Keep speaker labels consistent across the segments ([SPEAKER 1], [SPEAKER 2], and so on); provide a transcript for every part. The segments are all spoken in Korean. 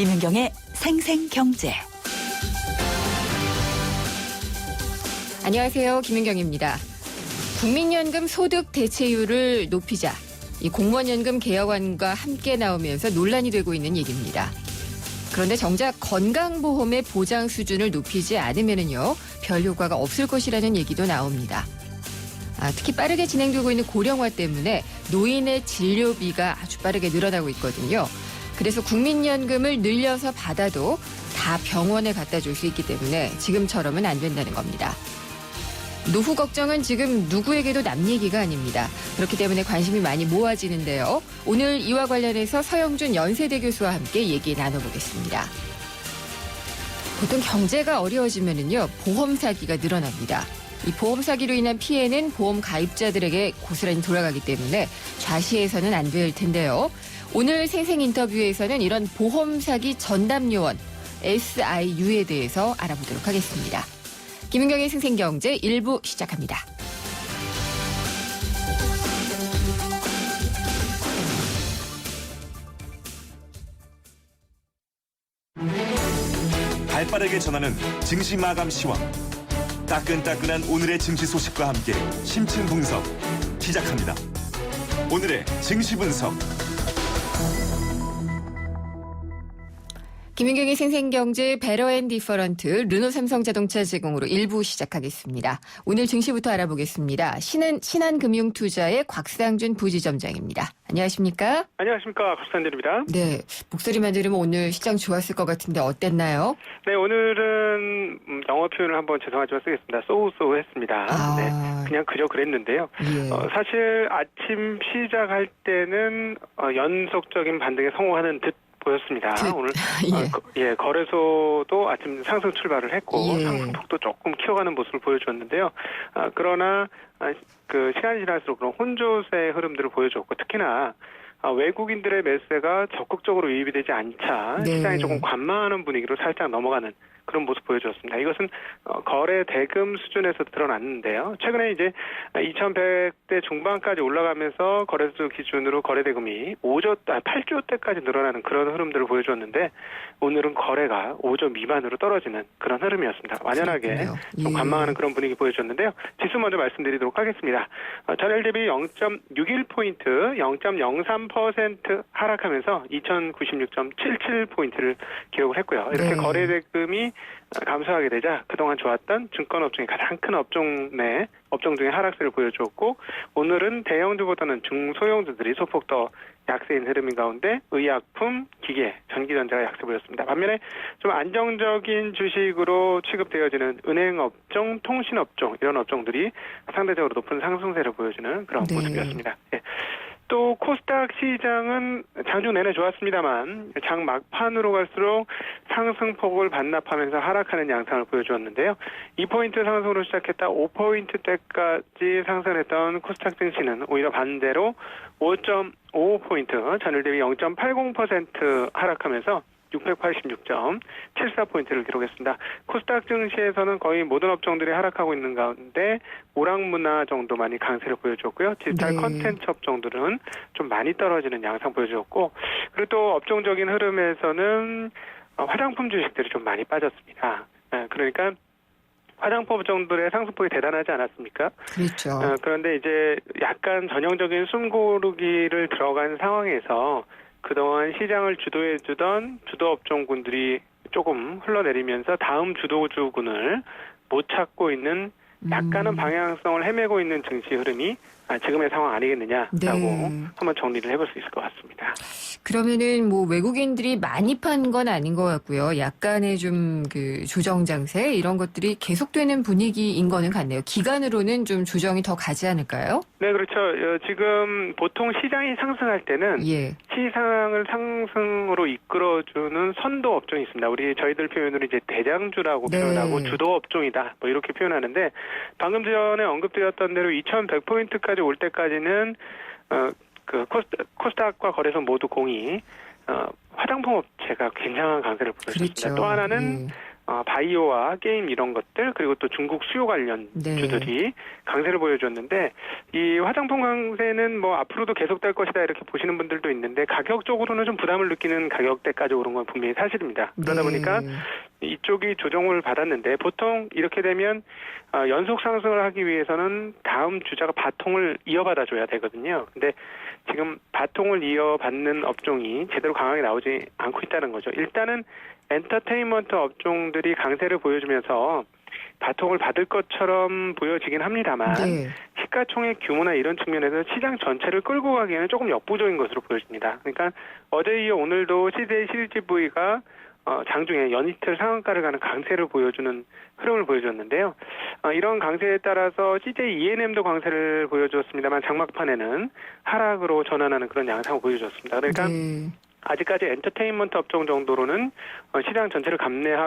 [SPEAKER 1] 김윤경의 생생경제.
[SPEAKER 2] 안녕하세요. 김윤경입니다. 국민연금 소득 대체율을 높이자. 이 공무원연금 개혁안과 함께 나오면서 논란이 되고 있는 얘기입니다. 그런데 정작 건강보험의 보장 수준을 높이지 않으면요, 별 효과가 없을 것이라는 얘기도 나옵니다. 특히 빠르게 진행되고 있는 고령화 때문에 노인의 진료비가 아주 빠르게 늘어나고 있거든요. 그래서 국민연금을 늘려서 받아도 다 병원에 갖다 줄 수 있기 때문에 지금처럼은 안 된다는 겁니다. 노후 걱정은 지금 누구에게도 남 얘기가 아닙니다. 그렇기 때문에 관심이 많이 모아지는데요. 오늘 이와 관련해서 서영준 연세대 교수와 함께 얘기 나눠보겠습니다. 보통 경제가 어려워지면요, 보험 사기가 늘어납니다. 이 보험 사기로 인한 피해는 보험 가입자들에게 고스란히 돌아가기 때문에 좌시해서는 안 될 텐데요. 오늘 생생 인터뷰에서는 이런 보험 사기 전담 요원 SIU에 대해서 알아보도록 하겠습니다. 김윤경의 생생경제 1부 시작합니다.
[SPEAKER 3] 발빠르게 전하는 증시 마감 시황. 따끈따끈한 오늘의 증시 소식과 함께 심층 분석 시작합니다. 오늘의 증시 분석.
[SPEAKER 2] 김윤경의 생생경제 베러앤디퍼런트 르노 삼성자동차 제공으로 1부 시작하겠습니다. 오늘 증시부터 알아보겠습니다. 신한금융투자의 곽상준 부지점장입니다. 안녕하십니까?
[SPEAKER 4] 안녕하십니까. 곽상준입니다.
[SPEAKER 2] 네, 목소리만 들으면 오늘 시장 좋았을 것 같은데 어땠나요?
[SPEAKER 4] 네, 오늘은 영어 표현을 한번 죄송하지만 쓰겠습니다. 쏘쏘했습니다. 네, 그냥 그저 그랬는데요.
[SPEAKER 2] 예.
[SPEAKER 4] 사실 아침 시작할 때는 연속적인 반등에 성공하는 듯 보였습니다. 오늘 거래소도 아침 상승 출발을 했고 상승폭도 조금 키워가는 모습을 보여줬는데요. 그러나 그 시간이 지날수록 그런 혼조세의 흐름들을 보여줬고, 특히나 외국인들의 매수세가 적극적으로 유입이 되지 않자 시장이 조금 관망하는 분위기로 살짝 넘어가는 그런 모습 보여줬습니다. 이것은 거래 대금 수준에서 드러났는데요. 최근에 이제 2,100대 중반까지 올라가면서 거래소 기준으로 거래 대금이 8조 대까지 늘어나는 그런 흐름들을 보여줬는데, 오늘은 거래가 5조 미만으로 떨어지는 그런 흐름이었습니다. 완연하게 좀 관망하는 그런 분위기 보여줬는데요. 지수 먼저 말씀드리도록 하겠습니다. 전일 대비 0.61포인트, 0.03% 하락하면서 2,096.77포인트를 기록을 했고요. 이렇게 거래 대금이 감소하게 되자 그동안 좋았던 증권업종이 가장 큰 업종 중에 하락세를 보여주었고, 오늘은 대형주보다는 중소형주들이 소폭 더 약세인 흐름인 가운데 의약품, 기계, 전기전자가 약세 보였습니다. 반면에 좀 안정적인 주식으로 취급되어지는 은행업종, 통신업종, 이런 업종들이 상대적으로 높은 상승세를 보여주는 그런 모습이었습니다. 예. 또 코스닥 시장은 장중 내내 좋았습니다만 장 막판으로 갈수록 상승폭을 반납하면서 하락하는 양상을 보여주었는데요. 2포인트 상승으로 시작했다 5포인트대까지 상승했던 코스닥 증시는 오히려 반대로 5.55포인트, 전일 대비 0.80% 하락하면서 686.74포인트를 기록했습니다. 코스닥 증시에서는 거의 모든 업종들이 하락하고 있는 가운데 오락문화 정도 많이 강세를 보여줬고요. 디지털 컨텐츠 업종들은 좀 많이 떨어지는 양상 보여줬고, 그리고 또 업종적인 흐름에서는 화장품 주식들이 좀 많이 빠졌습니다. 그러니까 화장품 업종들의 상승폭이 대단하지 않았습니까?
[SPEAKER 2] 그렇죠.
[SPEAKER 4] 그런데 이제 약간 전형적인 숨고르기를 들어간 상황에서 그동안 시장을 주도해주던 주도업종군들이 조금 흘러내리면서 다음 주도주군을 못 찾고 있는 약간은 방향성을 헤매고 있는 증시 흐름이 지금의 상황 아니겠느냐라고 한번 정리를 해볼 수 있을 것 같습니다.
[SPEAKER 2] 그러면은 뭐 외국인들이 많이 판 건 아닌 것 같고요. 약간의 좀 그 조정 장세 이런 것들이 계속되는 분위기인 거는 같네요. 기간으로는 좀 조정이 더 가지 않을까요?
[SPEAKER 4] 네, 그렇죠. 지금 보통 시장이 상승할 때는 시장을 상승으로 이끌어주는 선도 업종이 있습니다. 저희들 표현으로 이제 대장주라고 표현하고 주도 업종이다, 뭐 이렇게 표현하는데, 방금 전에 언급드렸던 대로 2,100포인트까지 올 때까지는 그 코스닥과 거래소 모두 공이 화장품 업체가 굉장한 강세를 보였습니다. 또 하나는 바이오와 게임 이런 것들 그리고 또 중국 수요 관련
[SPEAKER 2] 네.
[SPEAKER 4] 주들이 강세를 보여줬는데 이 화장품 강세는 뭐 앞으로도 계속될 것이다 이렇게 보시는 분들도 있는데 가격적으로는 좀 부담을 느끼는 가격대까지 오른 건 분명히 사실입니다. 그러다
[SPEAKER 2] 네.
[SPEAKER 4] 보니까 이쪽이 조정을 받았는데 보통 이렇게 되면 연속 상승을 하기 위해서는 다음 주자가 바통을 이어받아 줘야 되거든요. 근데 지금 바통을 이어받는 업종이 제대로 강하게 나오지 않고 있다는 거죠. 일단은 엔터테인먼트 업종들이 강세를 보여주면서 바통을 받을 것처럼 보여지긴 합니다만
[SPEAKER 2] 네.
[SPEAKER 4] 시가총액 규모나 이런 측면에서 시장 전체를 끌고 가기에는 조금 역부족인 것으로 보여집니다. 그러니까 어제 이어 오늘도 CJ 시리즈 V가 장중에 연이틀 상한가를 가는 강세를 보여주는 흐름을 보여줬는데요. 이런 강세에 따라서 CJ ENM도 강세를 보여주었습니다만 장막판에는 하락으로 전환하는 그런 양상을 보여줬습니다. 그러니까
[SPEAKER 2] 네.
[SPEAKER 4] 아직까지 엔터테인먼트 업종 정도로는 시장 전체를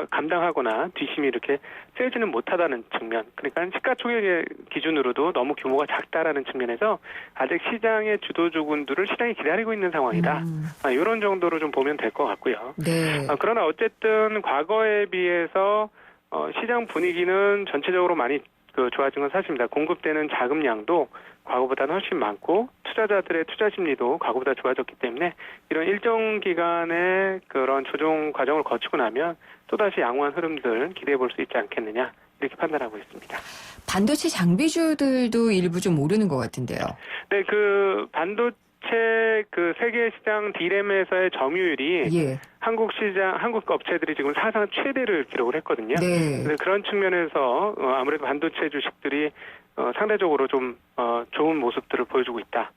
[SPEAKER 4] 감당하거나 뒷심이 이렇게 세지는 못하다는 측면. 그러니까 시가총액의 기준으로도 너무 규모가 작다라는 측면에서 아직 시장의 주도주군들을 시장이 기다리고 있는 상황이다. 이런 정도로 좀 보면 될 것 같고요.
[SPEAKER 2] 네.
[SPEAKER 4] 그러나 어쨌든 과거에 비해서 시장 분위기는 전체적으로 많이 좋아진 건 사실입니다. 공급되는 자금량도 과거보다는 훨씬 많고 투자자들의 투자 심리도 과거보다 좋아졌기 때문에 이런 일정 기간의 그런 조정 과정을 거치고 나면 또다시 양호한 흐름들 기대해 볼 수 있지 않겠느냐 이렇게 판단하고 있습니다.
[SPEAKER 2] 반도체 장비주들도 일부 좀 오르는 것 같은데요.
[SPEAKER 4] 네, 반도체 세계 시장 D램에서의 점유율이
[SPEAKER 2] 예.
[SPEAKER 4] 한국 업체들이 지금 사상 최대를 기록을 했거든요.
[SPEAKER 2] 네.
[SPEAKER 4] 그런 측면에서 아무래도 반도체 주식들이 상대적으로 좀 좋은 모습들을 보여주고 있다.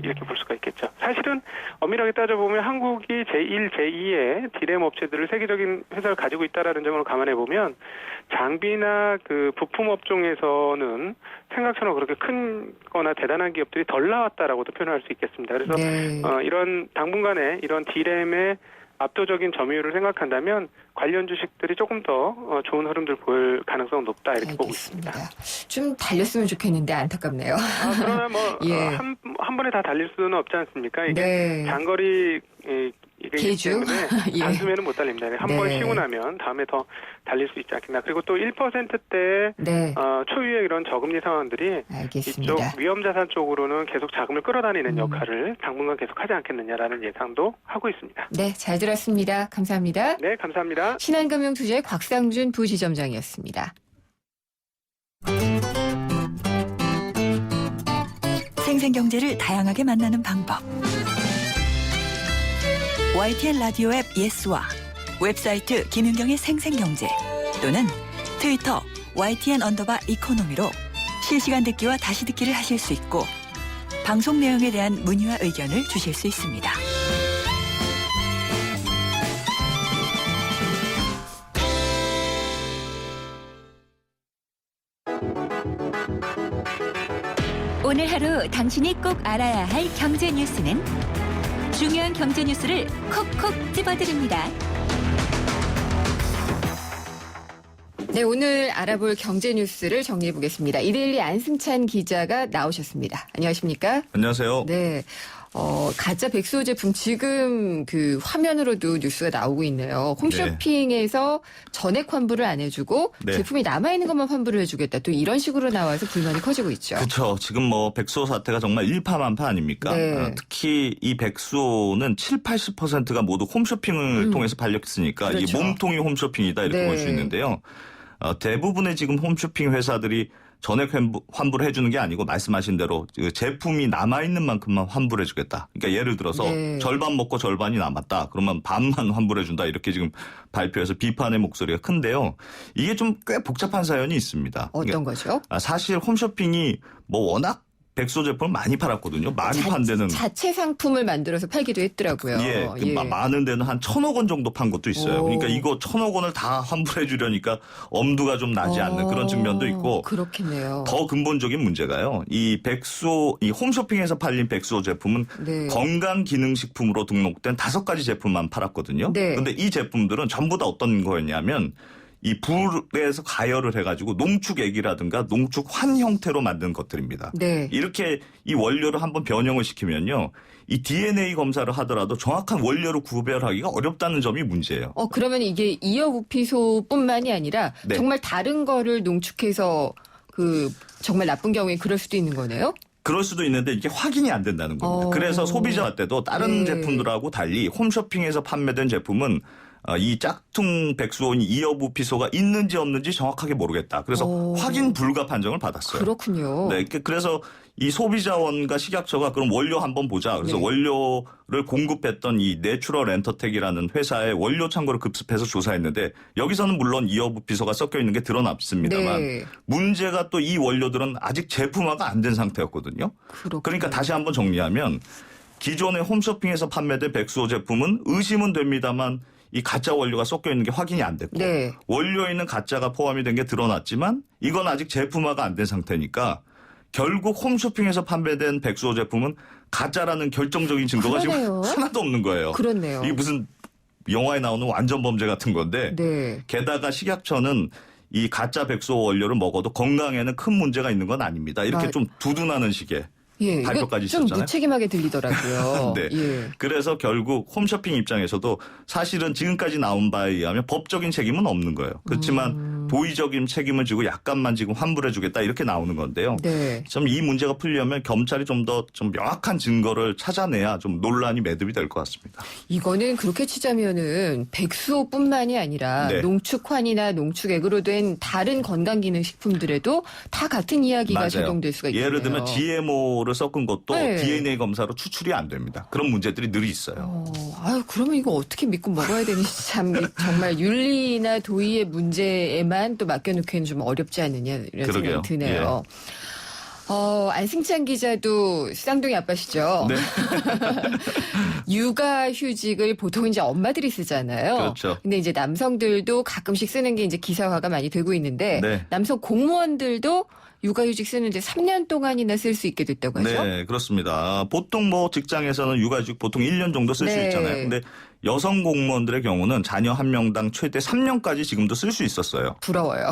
[SPEAKER 4] 이렇게 볼 수가 있겠죠. 사실은 엄밀하게 따져보면 한국이 제1, 제2의 D램 업체들을 세계적인 회사를 가지고 있다라는 점을 감안해 보면 장비나 부품 업종에서는 생각처럼 그렇게 큰 거나 대단한 기업들이 덜 나왔다라고도 표현할 수 있겠습니다. 그래서
[SPEAKER 2] 네.
[SPEAKER 4] 이런 당분간에 이런 D램의 압도적인 점유율을 생각한다면 관련 주식들이 조금 더 좋은 흐름들 보일 가능성은 높다 이렇게 보고 있습니다.
[SPEAKER 2] 좀 달렸으면 좋겠는데 안타깝네요.
[SPEAKER 4] 그러나
[SPEAKER 2] 예.
[SPEAKER 4] 한 번에 다 달릴 수는 없지 않습니까? 이게
[SPEAKER 2] 네.
[SPEAKER 4] 장거리
[SPEAKER 2] 계주?
[SPEAKER 4] 때문에
[SPEAKER 2] 예.
[SPEAKER 4] 단숨에는 못 달립니다. 한 번
[SPEAKER 2] 네.
[SPEAKER 4] 쉬고 나면 다음에 더 달릴 수 있지 않겠나. 그리고 또 1%대
[SPEAKER 2] 네.
[SPEAKER 4] 초유의 이런 저금리 상황들이
[SPEAKER 2] 알겠습니다.
[SPEAKER 4] 이쪽 위험자산 쪽으로는 계속 자금을 끌어다니는 역할을 당분간 계속하지 않겠느냐라는 예상도 하고 있습니다.
[SPEAKER 2] 네, 잘 들었습니다. 감사합니다.
[SPEAKER 4] 네, 감사합니다.
[SPEAKER 2] 신한금융투자의 곽상준 부지점장이었습니다.
[SPEAKER 1] 생생경제를 다양하게 만나는 방법. YTN 라디오 앱 예스와 웹사이트 김윤경의 생생경제 또는 트위터 YTN_이코노미로 실시간 듣기와 다시 듣기를 하실 수 있고 방송 내용에 대한 문의와 의견을 주실 수 있습니다.
[SPEAKER 5] 오늘 하루 당신이 꼭 알아야 할 경제 뉴스는 중요한 경제 뉴스를 콕콕 집어드립니다.
[SPEAKER 2] 네, 오늘 알아볼 경제 뉴스를 정리해 보겠습니다. 이데일리 안승찬 기자가 나오셨습니다. 안녕하십니까?
[SPEAKER 6] 안녕하세요.
[SPEAKER 2] 네. 가짜 백수호 제품 지금 화면으로도 뉴스가 나오고 있네요. 홈쇼핑에서 전액 환불을 안 해주고
[SPEAKER 6] 네.
[SPEAKER 2] 제품이 남아있는 것만 환불을 해주겠다. 또 이런 식으로 나와서 불만이 커지고 있죠.
[SPEAKER 6] 그렇죠. 지금 백수호 사태가 정말 일파만파 아닙니까?
[SPEAKER 2] 네.
[SPEAKER 6] 특히 이 백수호는 80%가 모두 홈쇼핑을 통해서 팔렸으니까
[SPEAKER 2] 그렇죠.
[SPEAKER 6] 이게 몸통이 홈쇼핑이다 이렇게
[SPEAKER 2] 네.
[SPEAKER 6] 볼 수 있는데요. 대부분의 지금 홈쇼핑 회사들이 전액 환불해 주는 게 아니고 말씀하신 대로 제품이 남아있는 만큼만 환불해 주겠다. 그러니까 예를 들어서
[SPEAKER 2] 네.
[SPEAKER 6] 절반 먹고 절반이 남았다. 그러면 반만 환불해 준다. 이렇게 지금 발표해서 비판의 목소리가 큰데요. 이게 좀 꽤 복잡한 사연이 있습니다.
[SPEAKER 2] 어떤 거죠?
[SPEAKER 6] 사실 홈쇼핑이 워낙 백수호 제품을 많이 팔았거든요. 많이 판 데는.
[SPEAKER 2] 자체 상품을 만들어서 팔기도 했더라고요.
[SPEAKER 6] 예. 많은 데는 한 1,000억 원 정도 판 것도 있어요.
[SPEAKER 2] 오.
[SPEAKER 6] 그러니까 이거 1,000억 원을 다 환불해 주려니까 엄두가 좀 나지 않는 그런 측면도 있고.
[SPEAKER 2] 그렇겠네요.
[SPEAKER 6] 더 근본적인 문제가요. 이 홈쇼핑에서 팔린 백수호 제품은
[SPEAKER 2] 네.
[SPEAKER 6] 건강기능식품으로 등록된 5가지 제품만 팔았거든요.
[SPEAKER 2] 네.
[SPEAKER 6] 그런데 이 제품들은 전부 다 어떤 거였냐면 이 불에서 가열을 해가지고 농축액이라든가 농축환 형태로 만든 것들입니다.
[SPEAKER 2] 네.
[SPEAKER 6] 이렇게 이 원료를 한번 변형을 시키면요. 이 DNA 검사를 하더라도 정확한 원료를 구별하기가 어렵다는 점이 문제예요.
[SPEAKER 2] 그러면 이게 이어부피소뿐만이 아니라
[SPEAKER 6] 네.
[SPEAKER 2] 정말 다른 거를 농축해서 정말 나쁜 경우에 그럴 수도 있는 거네요?
[SPEAKER 6] 그럴 수도 있는데 이게 확인이 안 된다는 겁니다. 그래서 소비자한테도 다른
[SPEAKER 2] 네.
[SPEAKER 6] 제품들하고 달리 홈쇼핑에서 판매된 제품은 이 짝퉁 백수온 이어부피소가 있는지 없는지 정확하게 모르겠다. 그래서 확인 불가 판정을 받았어요.
[SPEAKER 2] 그렇군요.
[SPEAKER 6] 네, 그래서 이 소비자원과 식약처가 그럼 원료 한번 보자. 그래서
[SPEAKER 2] 네.
[SPEAKER 6] 원료를 공급했던 이 내추럴 엔터텍이라는 회사의 원료 창고를 급습해서 조사했는데 여기서는 물론 이어부피소가 섞여 있는 게 드러났습니다만
[SPEAKER 2] 네.
[SPEAKER 6] 문제가 또 이 원료들은 아직 제품화가 안 된 상태였거든요.
[SPEAKER 2] 그렇군요.
[SPEAKER 6] 그러니까 다시 한번 정리하면 기존의 홈쇼핑에서 판매된 백수호 제품은 의심은 됩니다만 이 가짜 원료가 섞여 있는 게 확인이 안 됐고
[SPEAKER 2] 네.
[SPEAKER 6] 원료에 있는 가짜가 포함이 된 게 드러났지만 이건 아직 제품화가 안 된 상태니까 결국 홈쇼핑에서 판매된 백수호 제품은 가짜라는 결정적인 증거가
[SPEAKER 2] 그러네요.
[SPEAKER 6] 지금 하나도 없는 거예요.
[SPEAKER 2] 그렇네요.
[SPEAKER 6] 이게 무슨 영화에 나오는 완전 범죄 같은 건데
[SPEAKER 2] 네.
[SPEAKER 6] 게다가 식약처는 이 가짜 백수호 원료를 먹어도 건강에는 큰 문제가 있는 건 아닙니다. 이렇게 좀 두둔하는 식의
[SPEAKER 2] 예,
[SPEAKER 6] 발표까지
[SPEAKER 2] 이거 좀
[SPEAKER 6] 있었잖아요.
[SPEAKER 2] 무책임하게 들리더라고요.
[SPEAKER 6] 네.
[SPEAKER 2] 예.
[SPEAKER 6] 그래서 결국 홈쇼핑 입장에서도 사실은 지금까지 나온 바에 의하면 법적인 책임은 없는 거예요. 그렇지만 도의적인 책임을 지고 약간만 지금 환불해 주겠다 이렇게 나오는 건데요.
[SPEAKER 2] 네.
[SPEAKER 6] 좀 이 문제가 풀려면 검찰이 좀 더 좀 명확한 증거를 찾아내야 좀 논란이 매듭이 될 것 같습니다.
[SPEAKER 2] 이거는 그렇게 치자면은 백수호뿐만이 아니라
[SPEAKER 6] 네.
[SPEAKER 2] 농축환이나 농축액으로 된 다른 건강기능식품들에도 다 같은 이야기가
[SPEAKER 6] 맞아요.
[SPEAKER 2] 적용될 수가 있겠네요.
[SPEAKER 6] 예를 들면 GMO를 섞은 것도
[SPEAKER 2] 네.
[SPEAKER 6] DNA 검사로 추출이 안 됩니다. 그런 문제들이 늘 있어요.
[SPEAKER 2] 아유, 그러면 이거 어떻게 믿고 먹어야 되는지 참 정말 윤리나 도의의 문제에만 또 맡겨놓기에는 좀 어렵지 않느냐 이런
[SPEAKER 6] 그러게요.
[SPEAKER 2] 생각이 드네요. 안승찬 기자도 쌍둥이 아빠시죠?
[SPEAKER 6] 네.
[SPEAKER 2] 육아휴직을 보통 이제 엄마들이 쓰잖아요.
[SPEAKER 6] 그렇죠.
[SPEAKER 2] 근데 이제 남성들도 가끔씩 쓰는 게 이제 기사화가 많이 되고 있는데
[SPEAKER 6] 네.
[SPEAKER 2] 남성 공무원들도 육아휴직 쓰는데 3년 동안이나 쓸 수 있게 됐다고 하죠?
[SPEAKER 6] 네, 그렇습니다. 보통 뭐 직장에서는 육아휴직 보통 1년 정도 쓸 수
[SPEAKER 2] 네.
[SPEAKER 6] 있잖아요. 근데 여성 공무원들의 경우는 자녀 한 명당 최대 3년까지 지금도 쓸 수 있었어요.
[SPEAKER 2] 부러워요.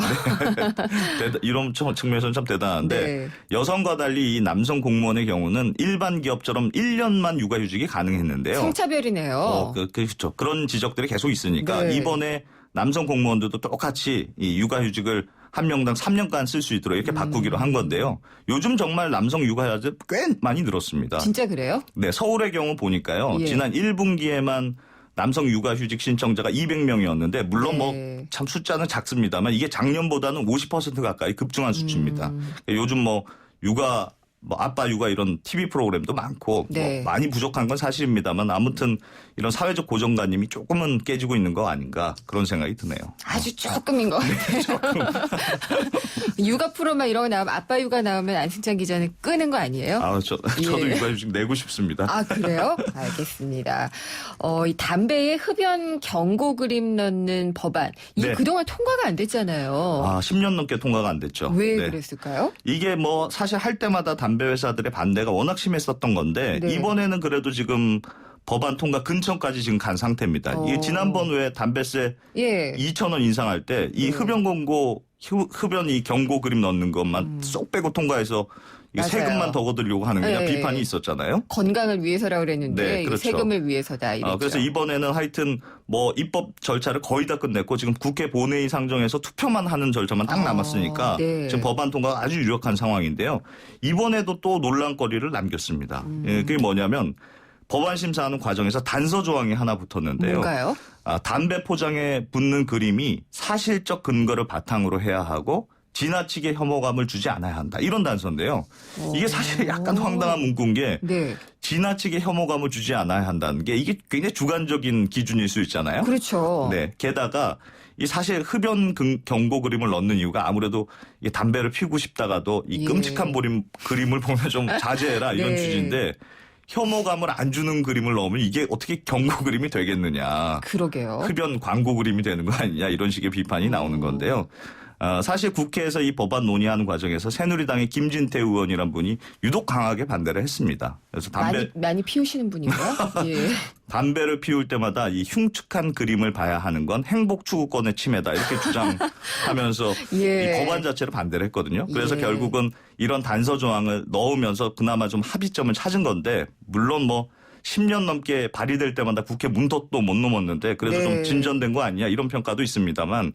[SPEAKER 6] 이런 측면에서는 참 대단한데
[SPEAKER 2] 네.
[SPEAKER 6] 여성과 달리 이 남성 공무원의 경우는 일반 기업처럼 1년만 육아휴직이 가능했는데요.
[SPEAKER 2] 성차별이네요.
[SPEAKER 6] 그렇죠. 그런 지적들이 계속 있으니까
[SPEAKER 2] 네.
[SPEAKER 6] 이번에 남성 공무원들도 똑같이 이 육아휴직을 한 명당 3년간 쓸 수 있도록 이렇게 바꾸기로 한 건데요. 요즘 정말 남성 육아휴직 꽤 많이 늘었습니다.
[SPEAKER 2] 진짜 그래요?
[SPEAKER 6] 네, 서울의 경우 보니까요.
[SPEAKER 2] 예.
[SPEAKER 6] 지난 1분기에만 남성 육아휴직 신청자가 200명이었는데 물론
[SPEAKER 2] 네.
[SPEAKER 6] 뭐 참 숫자는 작습니다만 이게 작년보다는 50% 가까이 급증한 수치입니다. 요즘 뭐 육아 뭐 아빠 육아 이런 TV 프로그램도 많고
[SPEAKER 2] 네.
[SPEAKER 6] 뭐 많이 부족한 건 사실입니다만 아무튼 이런 사회적 고정관념이 조금은 깨지고 있는 거 아닌가 그런 생각이 드네요.
[SPEAKER 2] 아주 조금인 것 같아요. 육아 프로만 이런 거 나오면 아빠 육아 나오면 안승찬 기자는 끄는 거 아니에요?
[SPEAKER 6] 저도
[SPEAKER 2] 예.
[SPEAKER 6] 육아휴직 내고 싶습니다.
[SPEAKER 2] 아, 그래요? 알겠습니다. 이 담배에 흡연 경고 그림 넣는 법안. 이게
[SPEAKER 6] 네.
[SPEAKER 2] 그동안 통과가 안 됐잖아요.
[SPEAKER 6] 10년 넘게 통과가 안 됐죠.
[SPEAKER 2] 왜
[SPEAKER 6] 네.
[SPEAKER 2] 그랬을까요?
[SPEAKER 6] 이게 뭐 사실 할 때마다 담배 회사들의 반대가 워낙 심했었던 건데
[SPEAKER 2] 네.
[SPEAKER 6] 이번에는 그래도 지금 법안 통과 근처까지 지금 간 상태입니다. 이게 지난번 왜 담배세
[SPEAKER 2] 예.
[SPEAKER 6] 2,000원 인상할 때 이 흡연 공고 흡연 이 경고 그림 넣는 것만 쏙 빼고 통과해서 이게
[SPEAKER 2] 맞아요.
[SPEAKER 6] 세금만 더 거두려고 하는 게
[SPEAKER 2] 네.
[SPEAKER 6] 비판이 있었잖아요.
[SPEAKER 2] 건강을 위해서라고 그랬는데
[SPEAKER 6] 네,
[SPEAKER 2] 이게
[SPEAKER 6] 그렇죠.
[SPEAKER 2] 세금을 위해서다 이랬죠.
[SPEAKER 6] 그래서 이번에는 하여튼 뭐 입법 절차를 거의 다 끝냈고 지금 국회 본회의 상정에서 투표만 하는 절차만 딱 남았으니까
[SPEAKER 2] 네.
[SPEAKER 6] 지금 법안 통과가 아주 유력한 상황인데요. 이번에도 또 논란거리를 남겼습니다. 예, 그게 뭐냐면 법안 심사하는 과정에서 단서 조항이 하나 붙었는데요.
[SPEAKER 2] 뭔가요?
[SPEAKER 6] 담배 포장에 붙는 그림이 사실적 근거를 바탕으로 해야 하고 지나치게 혐오감을 주지 않아야 한다. 이런 단서인데요. 이게 사실 약간 황당한 문구인 게
[SPEAKER 2] 네.
[SPEAKER 6] 지나치게 혐오감을 주지 않아야 한다는 게 이게 굉장히 주관적인 기준일 수 있잖아요.
[SPEAKER 2] 그렇죠.
[SPEAKER 6] 네. 게다가 이 사실 흡연 경고 그림을 넣는 이유가 아무래도 이 담배를 피우고 싶다가도 이
[SPEAKER 2] 예.
[SPEAKER 6] 끔찍한 그림을 보면 좀 자제해라 이런
[SPEAKER 2] 네.
[SPEAKER 6] 취지인데 혐오감을 안 주는 그림을 넣으면 이게 어떻게 경고 그림이 되겠느냐.
[SPEAKER 2] 그러게요.
[SPEAKER 6] 흡연 광고 그림이 되는 거 아니냐 이런 식의 비판이 나오는 건데요. 사실 국회에서 이 법안 논의하는 과정에서 새누리당의 김진태 의원이란 분이 유독 강하게 반대를 했습니다. 그래서
[SPEAKER 2] 많이 피우시는 분인가요? 예.
[SPEAKER 6] 담배를 피울 때마다 이 흉측한 그림을 봐야 하는 건 행복 추구권의 침해다 이렇게 주장하면서
[SPEAKER 2] 예.
[SPEAKER 6] 이 법안 자체를 반대를 했거든요. 그래서
[SPEAKER 2] 예.
[SPEAKER 6] 결국은 이런 단서 조항을 넣으면서 그나마 좀 합의점을 찾은 건데 물론 뭐 10년 넘게 발의될 때마다 국회 문턱도 못 넘었는데 그래도
[SPEAKER 2] 네.
[SPEAKER 6] 좀 진전된 거 아니냐 이런 평가도 있습니다만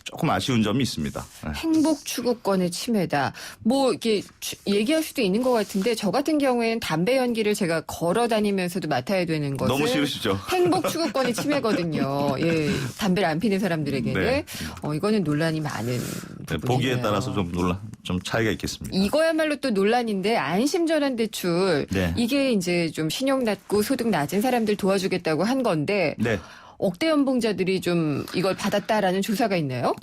[SPEAKER 6] 조금 아쉬운 점이 있습니다. 네.
[SPEAKER 2] 행복 추구권의 침해다. 뭐 이렇게 얘기할 수도 있는 것 같은데 저 같은 경우에는 담배 연기를 제가 걸어 다니면서도 맡아야 되는 것은
[SPEAKER 6] 너무 싫으시죠?
[SPEAKER 2] 행복 추구권의 침해거든요. 예, 담배를 안 피는 사람들에게는
[SPEAKER 6] 네.
[SPEAKER 2] 이거는 논란이 많은
[SPEAKER 6] 네,
[SPEAKER 2] 부분이네요.
[SPEAKER 6] 보기에 따라서 좀 차이가 있겠습니다.
[SPEAKER 2] 이거야말로 또 논란인데 안심전환대출
[SPEAKER 6] 네.
[SPEAKER 2] 이게 이제 좀 신용 낮고 소득 낮은 사람들 도와주겠다고 한 건데
[SPEAKER 6] 네.
[SPEAKER 2] 억대 연봉자들이 좀 이걸 받았다라는 조사가 있나요?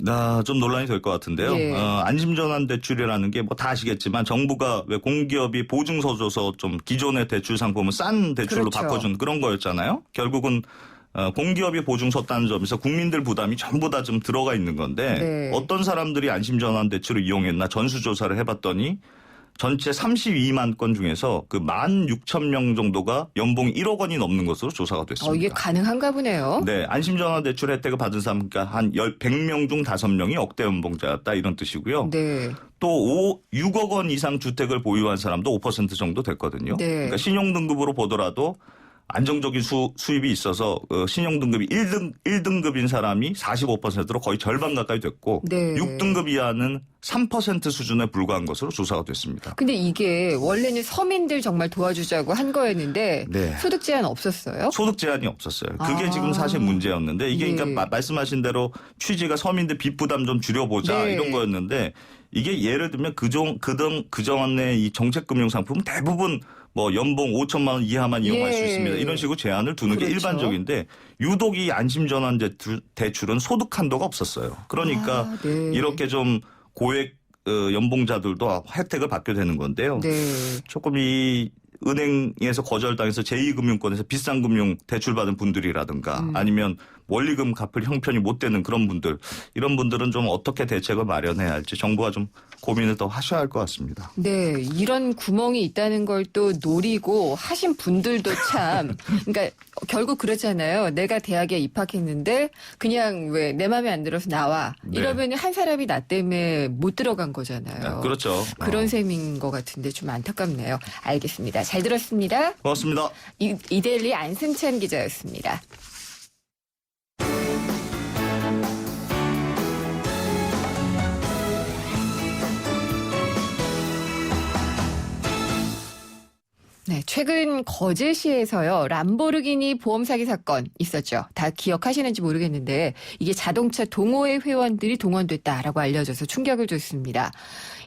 [SPEAKER 6] 좀 논란이 될 것 같은데요.
[SPEAKER 2] 예.
[SPEAKER 6] 안심전환 대출이라는 게 뭐 다 아시겠지만 정부가 왜 공기업이 보증서 줘서 좀 기존의 대출 상품을 싼 대출로
[SPEAKER 2] 그렇죠.
[SPEAKER 6] 바꿔준 그런 거였잖아요. 결국은 공기업이 보증 섰다는 점에서 국민들 부담이 전부 다 좀 들어가 있는 건데
[SPEAKER 2] 네.
[SPEAKER 6] 어떤 사람들이 안심전환 대출을 이용했나 전수조사를 해봤더니 전체 32만 건 중에서 그 16,000명 정도가 연봉 1억 원이 넘는 것으로 조사가 됐습니다.
[SPEAKER 2] 이게 가능한가 보네요.
[SPEAKER 6] 네, 안심전환 대출 혜택을 받은 사람 그러니까 한 100명 중 5명이 억대 연봉자였다 이런 뜻이고요.
[SPEAKER 2] 네.
[SPEAKER 6] 또 6억 원 이상 주택을 보유한 사람도 5% 정도 됐거든요.
[SPEAKER 2] 네.
[SPEAKER 6] 그러니까 신용등급으로 보더라도 안정적인 수입이 있어서 신용등급이 1등급인 사람이 45%로 거의 절반 가까이 됐고
[SPEAKER 2] 네.
[SPEAKER 6] 6등급 이하는 3% 수준에 불과한 것으로 조사가 됐습니다.
[SPEAKER 2] 근데 이게 원래는 서민들 정말 도와주자고 한 거였는데
[SPEAKER 6] 네.
[SPEAKER 2] 소득 제한 없었어요?
[SPEAKER 6] 소득 제한이 없었어요. 그게
[SPEAKER 2] 아.
[SPEAKER 6] 지금 사실 문제였는데 이게
[SPEAKER 2] 예.
[SPEAKER 6] 그러니까 말씀하신 대로 취지가 서민들 빚 부담 좀 줄여보자
[SPEAKER 2] 네.
[SPEAKER 6] 이런 거였는데 이게 예를 들면 그전에 이 정책금융 상품은 대부분 뭐 연봉 5천만 원 이하만 이용할
[SPEAKER 2] 예.
[SPEAKER 6] 수 있습니다. 이런 식으로 제한을 두는 게
[SPEAKER 2] 그렇죠.
[SPEAKER 6] 일반적인데 유독 이 안심전환 대출은 소득 한도가 없었어요. 그러니까
[SPEAKER 2] 네.
[SPEAKER 6] 이렇게 좀 고액 연봉자들도 혜택을 받게 되는 건데요.
[SPEAKER 2] 네.
[SPEAKER 6] 조금 이 은행에서 거절당해서 제2금융권에서 비싼 금융 대출받은 분들이라든가 아니면 원리금 갚을 형편이 못 되는 그런 분들 이런 분들은 좀 어떻게 대책을 마련해야 할지 정부가 좀 고민을 더 하셔야 할 것 같습니다.
[SPEAKER 2] 네, 이런 구멍이 있다는 걸 또 노리고 하신 분들도 참, 그러니까 결국 그렇잖아요. 내가 대학에 입학했는데 그냥 왜 내 마음에 안 들어서 나와.
[SPEAKER 6] 네.
[SPEAKER 2] 이러면 한 사람이 나 때문에 못 들어간 거잖아요.
[SPEAKER 6] 그렇죠.
[SPEAKER 2] 그런 셈인 것 같은데 좀 안타깝네요. 알겠습니다. 잘 들었습니다.
[SPEAKER 6] 고맙습니다.
[SPEAKER 2] 이데일리 안승찬 기자였습니다. 네, 최근 거제시에서요, 람보르기니 보험 사기 사건 있었죠. 다 기억하시는지 모르겠는데 이게 자동차 동호회 회원들이 동원됐다라고 알려져서 충격을 줬습니다.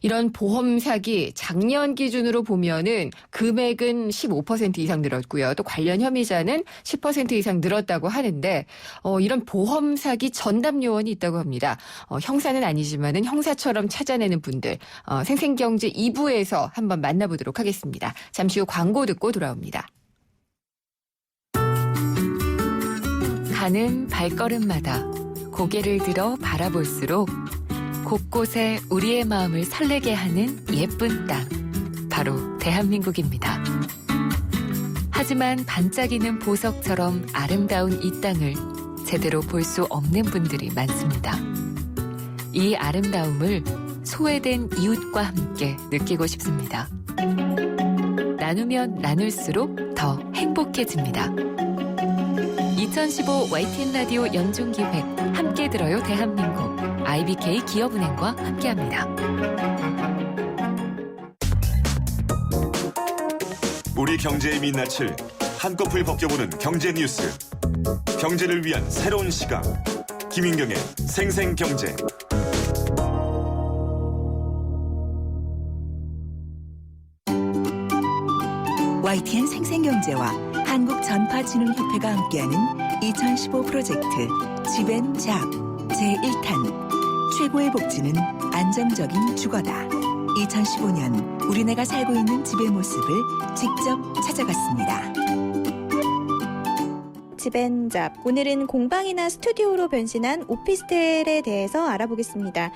[SPEAKER 2] 이런 보험 사기 작년 기준으로 보면은 금액은 15% 이상 늘었고요. 또 관련 혐의자는 10% 이상 늘었다고 하는데 이런 보험 사기 전담 요원이 있다고 합니다. 형사는 아니지만은 형사처럼 찾아내는 분들 생생경제 2부에서 한번 만나보도록 하겠습니다. 잠시 후 광고 듣고 돌아옵니다.
[SPEAKER 7] 가는 발걸음마다 고개를 들어 바라볼수록 곳곳에 우리의 마음을 설레게 하는 예쁜 땅, 바로 대한민국입니다. 하지만 반짝이는 보석처럼 아름다운 이 땅을 제대로 볼 수 없는 분들이 많습니다. 이 아름다움을 소외된 이웃과 함께 느끼고 싶습니다. 나누면 나눌수록 더 행복해집니다. 2015 YTN 라디오 연중기획 함께 들어요 대한민국 IBK 기업은행과 함께합니다.
[SPEAKER 3] 우리 경제의 민낯을 한꺼풀 벗겨보는 경제 뉴스. 경제를 위한 새로운 시각. 김인경의 생생경제.
[SPEAKER 1] YTN 생생경제와 한국전파진흥협회가 함께하는 2015 프로젝트 집앤잡 제1탄 최고의 복지는 안정적인 주거다. 2015년 우리네가 살고 있는 집의 모습을 직접 찾아갔습니다.
[SPEAKER 8] 집앤잡 오늘은 공방이나 스튜디오로 변신한 오피스텔에 대해서 알아보겠습니다.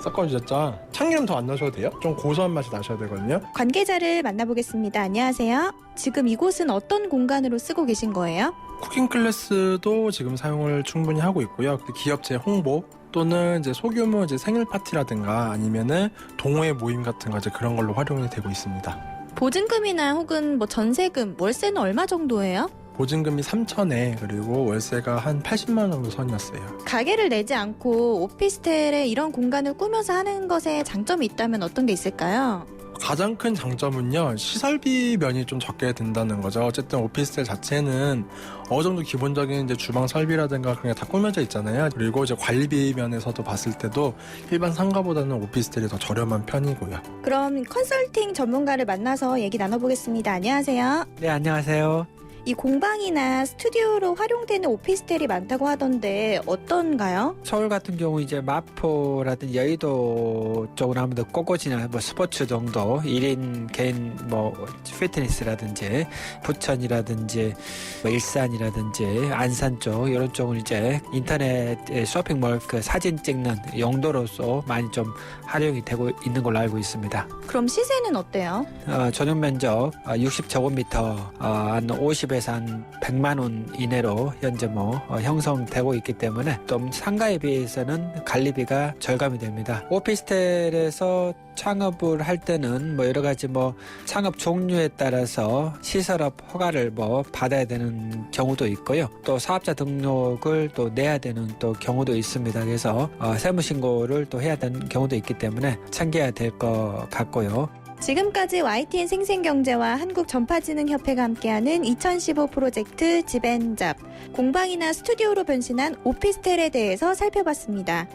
[SPEAKER 8] 섞어주셨죠? 참기름 더 안 넣으셔도 돼요. 좀 고소한 맛이 나셔야 되거든요.
[SPEAKER 9] 관계자를 만나보겠습니다. 안녕하세요. 지금 이곳은 어떤 공간으로 쓰고 계신 거예요?
[SPEAKER 8] 쿠킹 클래스도 지금 사용을 충분히 하고 있고요. 기업체 홍보 또는 이제 소규모 이제 생일 파티라든가 아니면은 동호회 모임 같은 거 이제 그런 걸로 활용이 되고 있습니다.
[SPEAKER 9] 보증금이나 혹은 뭐 전세금, 월세는 얼마 정도예요?
[SPEAKER 8] 보증금이 3,000에 그리고 월세가 한 80만 원 정도 선이었어요.
[SPEAKER 9] 가게를 내지 않고 오피스텔에 이런 공간을 꾸며서 하는 것에 장점이 있다면 어떤 게 있을까요?
[SPEAKER 8] 가장 큰 장점은요, 시설비 면이 좀 적게 든다는 거죠. 어쨌든 오피스텔 자체는 어느 정도 기본적인 이제 주방 설비라든가 그런 게 다 꾸며져 있잖아요. 그리고 이제 관리비 면에서도 봤을 때도 일반 상가보다는 오피스텔이 더 저렴한 편이고요.
[SPEAKER 9] 그럼 컨설팅 전문가를 만나서 얘기 나눠보겠습니다. 안녕하세요.
[SPEAKER 10] 네, 안녕하세요.
[SPEAKER 9] 이 공방이나 스튜디오로 활용되는 오피스텔이 많다고 하던데 어떤가요?
[SPEAKER 10] 서울 같은 경우 이제 마포라든지 여의도 쪽으로 하면 더 꽃꽃이나 뭐 스포츠 정도 1인 개인 뭐 피트니스라든지 부천이라든지 뭐 일산이라든지 안산 쪽 이런 쪽은 이제 인터넷 쇼핑몰 그 사진 찍는 용도로서 많이 좀 활용이 되고 있는 걸로 알고 있습니다.
[SPEAKER 9] 그럼 시세는 어때요?
[SPEAKER 10] 전용 면적 60제곱미터 한 50에서 한 100만 원 이내로 현재 뭐 형성되고 있기 때문에 좀 상가에 비해서는 관리비가 절감이 됩니다. 오피스텔에서 창업을 할 때는 뭐 여러 가지 뭐 창업 종류에 따라서 시설업 허가를 뭐 받아야 되는 경우도 있고요. 또 사업자 등록을 또 내야 되는 또 경우도 있습니다. 그래서 세무신고를 또 해야 되는 경우도 있기 때문에 챙겨야 될 것 같고요.
[SPEAKER 9] 지금까지 YTN 생생경제와 한국전파진흥협회가 함께하는 2015 프로젝트 집앤잡, 공방이나 스튜디오로 변신한 오피스텔에 대해서 살펴봤습니다.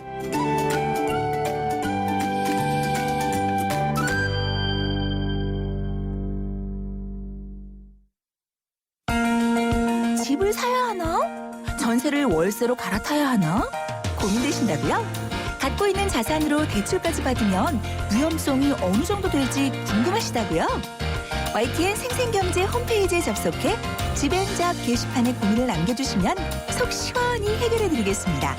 [SPEAKER 1] 집을 사야 하나? 전세를 월세로 갈아타야 하나? 고민되신다고요? 갖고 있는 자산으로 대출까지 받으면 위험성이 어느 정도 될지 궁금하시다고요? YTN 생생경제 홈페이지에 접속해 집앤잡 게시판에 고민을 남겨주시면 속 시원히 해결해드리겠습니다.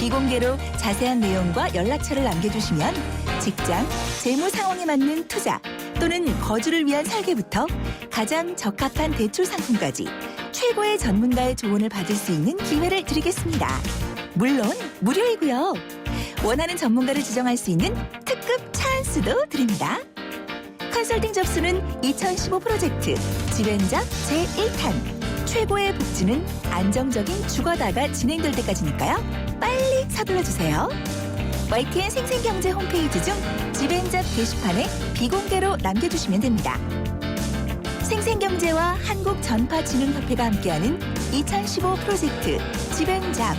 [SPEAKER 1] 비공개로 자세한 내용과 연락처를 남겨주시면 직장, 재무 상황에 맞는 투자 또는 거주를 위한 설계부터 가장 적합한 대출 상품까지 최고의 전문가의 조언을 받을 수 있는 기회를 드리겠습니다. 물론 무료이고요. 원하는 전문가를 지정할 수 있는 특급 찬스도 드립니다. 컨설팅 접수는 2015 프로젝트 집앤잡 제1탄. 최고의 복지는 안정적인 주거다가 진행될 때까지니까요. 빨리 서둘러주세요. YTN 생생경제 홈페이지 중 집앤잡 게시판에 비공개로 남겨주시면 됩니다. 생생경제와 한국전파진흥협회가 함께하는 2015 프로젝트 집앤잡.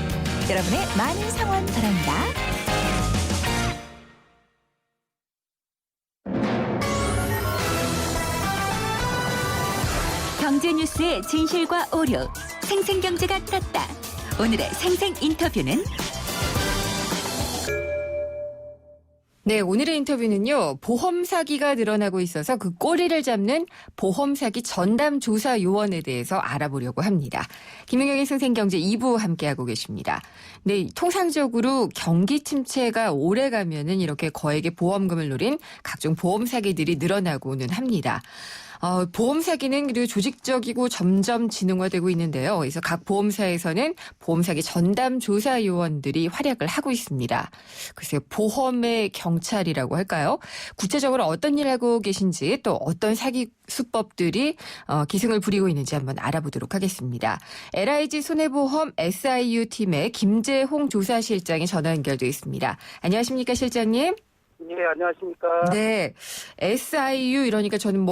[SPEAKER 1] 여러분의 많은 성원 바랍니다.
[SPEAKER 5] 경제 뉴스의 진실과 오류, 생생경제가 떴다. 오늘의 생생 인터뷰는
[SPEAKER 2] 네, 오늘의 인터뷰는요. 보험 사기가 늘어나고 있어서 그 꼬리를 잡는 보험 사기 전담 조사 요원에 대해서 알아보려고 합니다. 김은경의 생생경제 2부 함께하고 계십니다. 네, 통상적으로 경기 침체가 오래 가면은 이렇게 거액의 보험금을 노린 각종 보험 사기들이 늘어나고는 합니다. 보험 사기는 그리고 조직적이고 점점 진흥화되고 있는데요. 그래서 각 보험사에서는 보험 사기 전담 조사 요원들이 활약을 하고 있습니다. 글쎄요, 보험의 경찰이라고 할까요? 구체적으로 어떤 일을 하고 계신지 또 어떤 사기 수법들이 기승을 부리고 있는지 한번 알아보도록 하겠습니다. LIG 손해보험 SIU 팀의 김재홍 조사실장이 전화 연결되어 있습니다. 안녕하십니까, 실장님?
[SPEAKER 11] 네, 안녕하십니까.
[SPEAKER 2] 네. SIU 이러니까 저는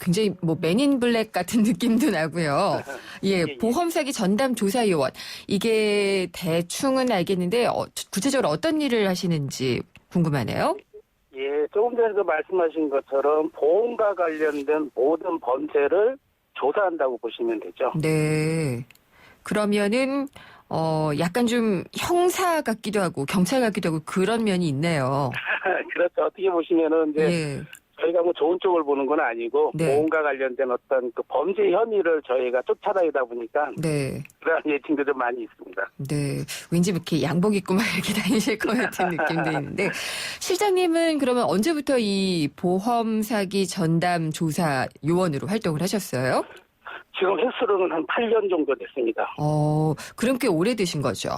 [SPEAKER 2] 굉장히 맨인 블랙 같은 느낌도 나고요. 예, 보험 사기 전담 조사 요원. 이게 대충은 알겠는데 구체적으로 어떤 일을 하시는지 궁금하네요.
[SPEAKER 11] 예, 조금 전에도 말씀하신 것처럼 보험과 관련된 모든 범죄를 조사한다고 보시면 되죠.
[SPEAKER 2] 네. 그러면은 약간 좀 형사 같기도 하고 경찰 같기도 하고 그런 면이 있네요.
[SPEAKER 11] 그렇죠. 어떻게 보시면은 이제
[SPEAKER 2] 예.
[SPEAKER 11] 저희가 뭐 좋은 쪽을 보는 건 아니고
[SPEAKER 2] 네.
[SPEAKER 11] 보험과 관련된 어떤 그 범죄 혐의를 저희가 쫓아다니다 보니까
[SPEAKER 2] 네.
[SPEAKER 11] 그런 예칭도 좀 많이 있습니다.
[SPEAKER 2] 네. 왠지 이렇게 양복 입고 막 이렇게 다니실 것 같은 느낌도 있는데 실장님은 그러면 언제부터 이 보험 사기 전담 조사 요원으로 활동을 하셨어요?
[SPEAKER 11] 지금 횟수로는 한 8년 정도 됐습니다.
[SPEAKER 2] 그럼 꽤 오래되신 거죠?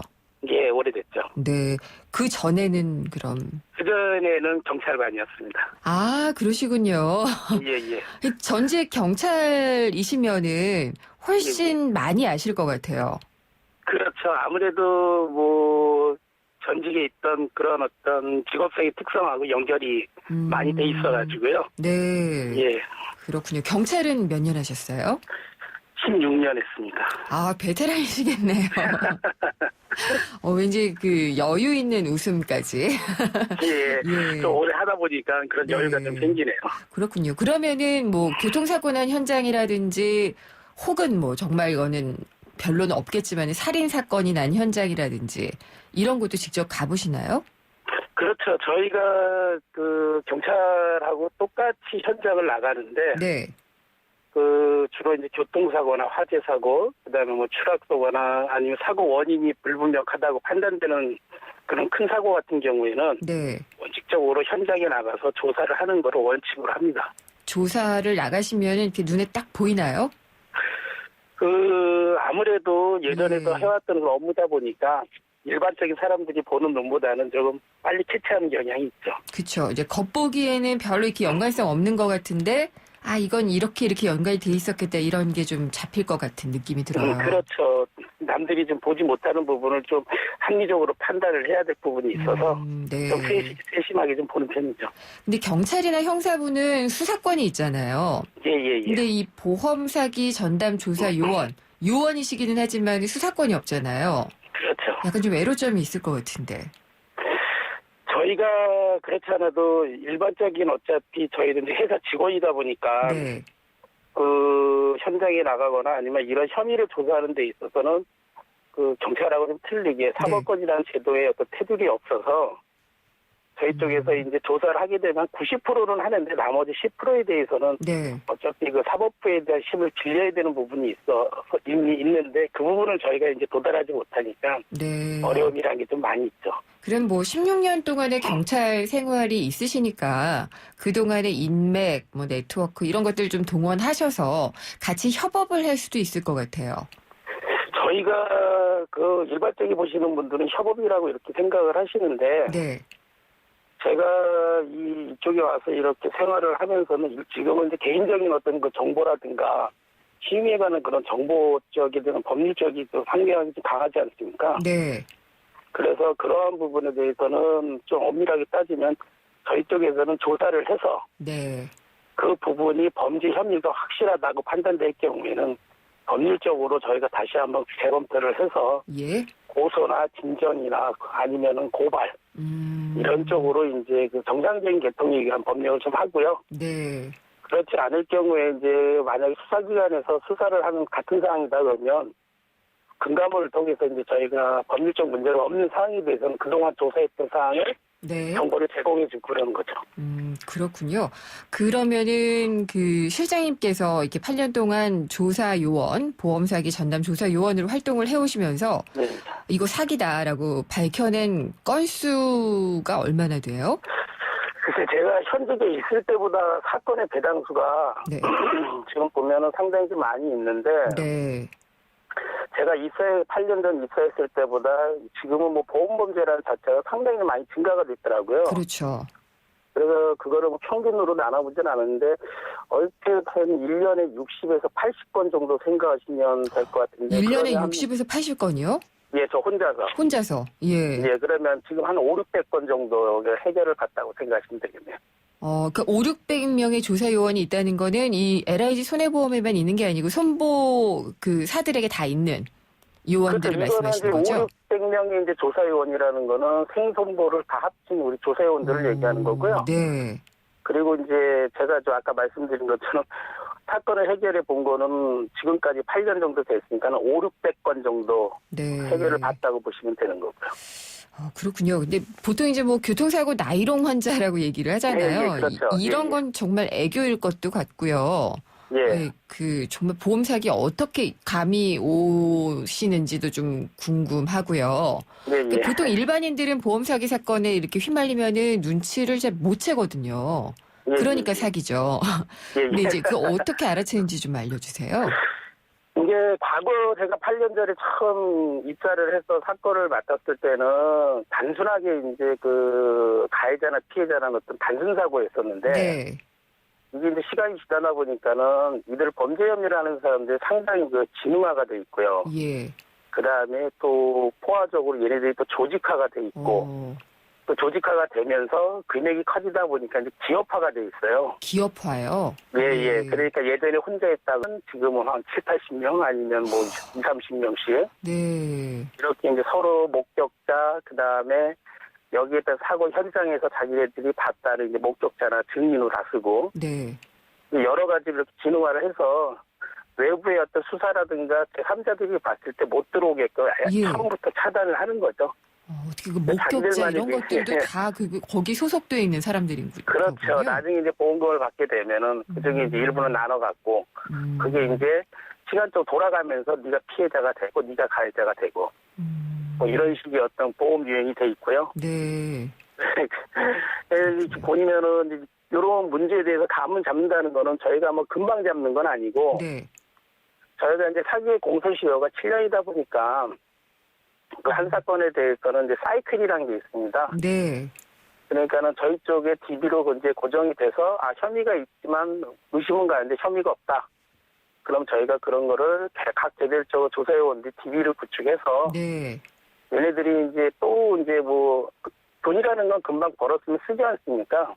[SPEAKER 11] 예, 오래됐죠.
[SPEAKER 2] 네. 그 전에는 그럼.
[SPEAKER 11] 그전에는 경찰관이었습니다.
[SPEAKER 2] 아, 그러시군요.
[SPEAKER 11] 예.
[SPEAKER 2] 전직 경찰이시면은 훨씬 많이 아실 것 같아요.
[SPEAKER 11] 그렇죠. 아무래도 뭐 전직에 있던 그런 어떤 직업상의 특성하고 연결이 많이 돼 있어가지고요.
[SPEAKER 2] 네.
[SPEAKER 11] 예.
[SPEAKER 2] 그렇군요. 경찰은 몇 년 하셨어요?
[SPEAKER 11] 16년 했습니다.
[SPEAKER 2] 아, 베테랑이시겠네요. 왠지 그 여유 있는 웃음까지.
[SPEAKER 11] 예.
[SPEAKER 2] 예.
[SPEAKER 11] 또 오래 하다 보니까 그런
[SPEAKER 2] 네.
[SPEAKER 11] 여유가 좀 생기네요.
[SPEAKER 2] 그렇군요. 그러면은 뭐 교통사고 난 현장이라든지 혹은 뭐 정말 이거는 별로는 없겠지만 살인 사건이 난 현장이라든지 이런 것도 직접 가보시나요?
[SPEAKER 11] 그렇죠. 저희가 그 경찰하고 똑같이 현장을 나가는데
[SPEAKER 2] 네.
[SPEAKER 11] 그 주로 이제 교통사고나 화재 사고, 그다음에 뭐 추락사고나 아니면 사고 원인이 불분명하다고 판단되는 그런 큰 사고 같은 경우에는
[SPEAKER 2] 네.
[SPEAKER 11] 원칙적으로 현장에 나가서 조사를 하는 거를 원칙으로 합니다.
[SPEAKER 2] 조사를 나가시면 이렇게 눈에 딱 보이나요?
[SPEAKER 11] 아무래도 예전에도
[SPEAKER 2] 네.
[SPEAKER 11] 해왔던 그 업무다 보니까 일반적인 사람들이 보는 눈보다는 조금 빨리 캐치하는 경향이 있죠.
[SPEAKER 2] 그렇죠. 이제 겉보기에는 별로 이렇게 연관성 없는 것 같은데 이건 이렇게 연관이 돼 있었겠다 이런 게 좀 잡힐 것 같은 느낌이 들어요.
[SPEAKER 11] 그렇죠. 남들이 좀 보지 못하는 부분을 좀 합리적으로 판단을 해야 될 부분이 있어서
[SPEAKER 2] 네.
[SPEAKER 11] 좀 세심하게 좀 보는 편이죠.
[SPEAKER 2] 근데 경찰이나 형사부는 수사권이 있잖아요.
[SPEAKER 11] 예.
[SPEAKER 2] 근데 이 보험 사기 전담 조사 요원이시기는 하지만 수사권이 없잖아요.
[SPEAKER 11] 그렇죠.
[SPEAKER 2] 약간 좀 애로점이 있을 것 같은데.
[SPEAKER 11] 저희가 그렇지 않아도 일반적인 어차피 저희는 이제 회사 직원이다 보니까
[SPEAKER 2] 네.
[SPEAKER 11] 그 현장에 나가거나 아니면 이런 혐의를 조사하는 데 있어서는 그 경찰하고 좀 틀리게 사법권이라는 제도에 어떤 테두리 없어서 저희 쪽에서 이제 조사를 하게 되면 90%는 하는데 나머지 10%에 대해서는
[SPEAKER 2] 네.
[SPEAKER 11] 어차피 그 사법부에 대한 힘을 빌려야 되는 부분이 있는데 그 부분을 저희가 이제 도달하지 못하니까
[SPEAKER 2] 네.
[SPEAKER 11] 어려움이라는 게 좀 많이 있죠.
[SPEAKER 2] 그럼 뭐 16년 동안의 경찰 생활이 있으시니까 그동안의 인맥, 뭐 네트워크 이런 것들 좀 동원하셔서 같이 협업을 할 수도 있을 것 같아요.
[SPEAKER 11] 저희가 그 일반적인 보시는 분들은 협업이라고 이렇게 생각을 하시는데
[SPEAKER 2] 네.
[SPEAKER 11] 제가 이쪽에 와서 이렇게 생활을 하면서는 지금은 이제 개인적인 어떤 그 정보라든가 시민에 관한 그런 정보적이든 법률적인 상명이 좀 강하지 않습니까?
[SPEAKER 2] 네.
[SPEAKER 11] 그래서 그러한 부분에 대해서는 좀 엄밀하게 따지면 저희 쪽에서는 조사를 해서
[SPEAKER 2] 네.
[SPEAKER 11] 그 부분이 범죄 혐의가 확실하다고 판단될 경우에는 법률적으로 저희가 다시 한번 재검토를 해서
[SPEAKER 2] 예.
[SPEAKER 11] 고소나 진전이나 아니면은 고발 이런 쪽으로 이제 그 정상적인 개통에 의한 법령을 좀 하고요.
[SPEAKER 2] 네.
[SPEAKER 11] 그렇지 않을 경우에 이제 만약에 수사기관에서 수사를 하는 같은 사항이다 그러면 금감원을 통해서 이제 저희가 법률적 문제가 없는 사항에 대해서는 그동안 조사했던 사항을
[SPEAKER 2] 네.
[SPEAKER 11] 정보를 제공해주고 그러는 거죠.
[SPEAKER 2] 그렇군요. 그러면은 그 실장님께서 이렇게 8년 동안 조사 요원, 보험 사기 전담 조사 요원으로 활동을 해오시면서
[SPEAKER 11] 네.
[SPEAKER 2] 이거 사기다라고 밝혀낸 건수가 얼마나 돼요?
[SPEAKER 11] 글쎄 제가 현직에 있을 때보다 사건의 배당수가
[SPEAKER 2] 네.
[SPEAKER 11] 지금 보면은 상당히 좀 많이 있는데
[SPEAKER 2] 네.
[SPEAKER 11] 제가 8년 전 입사했을 때보다 지금은 뭐 보험범죄라는 자체가 상당히 많이 증가가 됐더라고요.
[SPEAKER 2] 그렇죠.
[SPEAKER 11] 그래서 그거를 뭐 평균으로 나눠보진 않았는데 얼핏 한 1년에 60에서 80건 정도 생각하시면 될 것 같은데
[SPEAKER 2] 1년에 60에서 80건이요?
[SPEAKER 11] 예, 저 혼자서.
[SPEAKER 2] 혼자서. 예.
[SPEAKER 11] 예, 그러면 지금 한 5, 600건 정도 해결을 갔다고 생각하시면 되겠네요.
[SPEAKER 2] 그러니까 5, 600명의 조사 요원이 있다는 거는 이 LIG 손해보험에만 있는 게 아니고 손보 그 사들에게 다 있는 요원들을 말씀하시는 거죠?
[SPEAKER 11] 5, 600명의 이제 조사 요원이라는 거는 생손보를 다 합친 우리 조사 요원들을 얘기하는 거고요.
[SPEAKER 2] 네.
[SPEAKER 11] 그리고 이제 제가 아까 말씀드린 것처럼 사건을 해결해 본 거는 지금까지 8년 정도 됐으니까 5, 600건 정도
[SPEAKER 2] 네.
[SPEAKER 11] 해결을 봤다고 보시면 되는 거고요.
[SPEAKER 2] 그렇군요. 근데 보통 이제 뭐 교통사고 나이롱 환자라고 얘기를 하잖아요.
[SPEAKER 11] 예, 그렇죠.
[SPEAKER 2] 이런
[SPEAKER 11] 예,
[SPEAKER 2] 건 정말 애교일 것도 같고요.
[SPEAKER 11] 예.
[SPEAKER 2] 그 정말 보험 사기 어떻게 감이 오시는지도 좀 궁금하고요.
[SPEAKER 11] 예, 예.
[SPEAKER 2] 보통 일반인들은 보험 사기 사건에 이렇게 휘말리면은 눈치를 잘 못 채거든요.
[SPEAKER 11] 예,
[SPEAKER 2] 그러니까
[SPEAKER 11] 예.
[SPEAKER 2] 사기죠.
[SPEAKER 11] 예, 예.
[SPEAKER 2] 근데 이제 그 어떻게 알아채는지 좀 알려주세요.
[SPEAKER 11] 이게 과거 제가 8년 전에 처음 입사를 해서 사건을 맡았을 때는 단순하게 이제 그 가해자나 피해자라는 어떤 단순 사고였었는데
[SPEAKER 2] 네.
[SPEAKER 11] 이게 이제 시간이 지나다 보니까는 이들 범죄 혐의를 하는 사람들이 상당히 그 진흥화가 돼 있고요.
[SPEAKER 2] 예.
[SPEAKER 11] 그 다음에 또 포화적으로 얘네들이 또 조직화가 돼 있고 또 조직화가 되면서 금액이 커지다 보니까 이제 기업화가 돼 있어요.
[SPEAKER 2] 기업화요?
[SPEAKER 11] 예, 예. 그러니까 예전에 혼자 했다면 지금은 한 7, 80명 아니면 뭐 20, 30명씩.
[SPEAKER 2] 네.
[SPEAKER 11] 이렇게 이제 서로 목격자, 그 다음에 여기에 따른 사고 현장에서 자기네들이 봤다는 이제 목격자나 증인으로 다 쓰고.
[SPEAKER 2] 네.
[SPEAKER 11] 여러 가지 이렇게 진흥화를 해서 외부의 어떤 수사라든가 제3자들이 봤을 때 못 들어오게끔
[SPEAKER 2] 예.
[SPEAKER 11] 처음부터 차단을 하는 거죠.
[SPEAKER 2] 어떻게 그 목격자 이런 것들도 다 거기 소속되어 있는 사람들인 거죠.
[SPEAKER 11] 그렇죠. 나중에 이제 보험금을 받게 되면은 그중에 이제 일부는 나눠 갖고 그게 이제 시간적으로 돌아가면서 네가 피해자가 되고 네가 가해자가 되고 뭐 이런 식의 어떤 보험 유형이 돼 있고요.
[SPEAKER 2] 네.
[SPEAKER 11] 보면은 이제 이런 문제에 대해서 감을 잡는다는 거는 저희가 뭐 금방 잡는 건 아니고
[SPEAKER 2] 네.
[SPEAKER 11] 저희가 이제 사기의 공소시효가 7년이다 보니까 그 한 사건에 대해서는 이제 사이클이라는 게 있습니다.
[SPEAKER 2] 네.
[SPEAKER 11] 그러니까는 저희 쪽에 DB로 이제 고정이 돼서 혐의가 있지만 의심은 가는데 혐의가 없다. 그럼 저희가 그런 거를 각 개별적으로 조사해온 뒤 DB를 구축해서
[SPEAKER 2] 네.
[SPEAKER 11] 얘네들이 이제 또 이제 뭐 돈이라는 건 금방 벌었으면 쓰지 않습니까?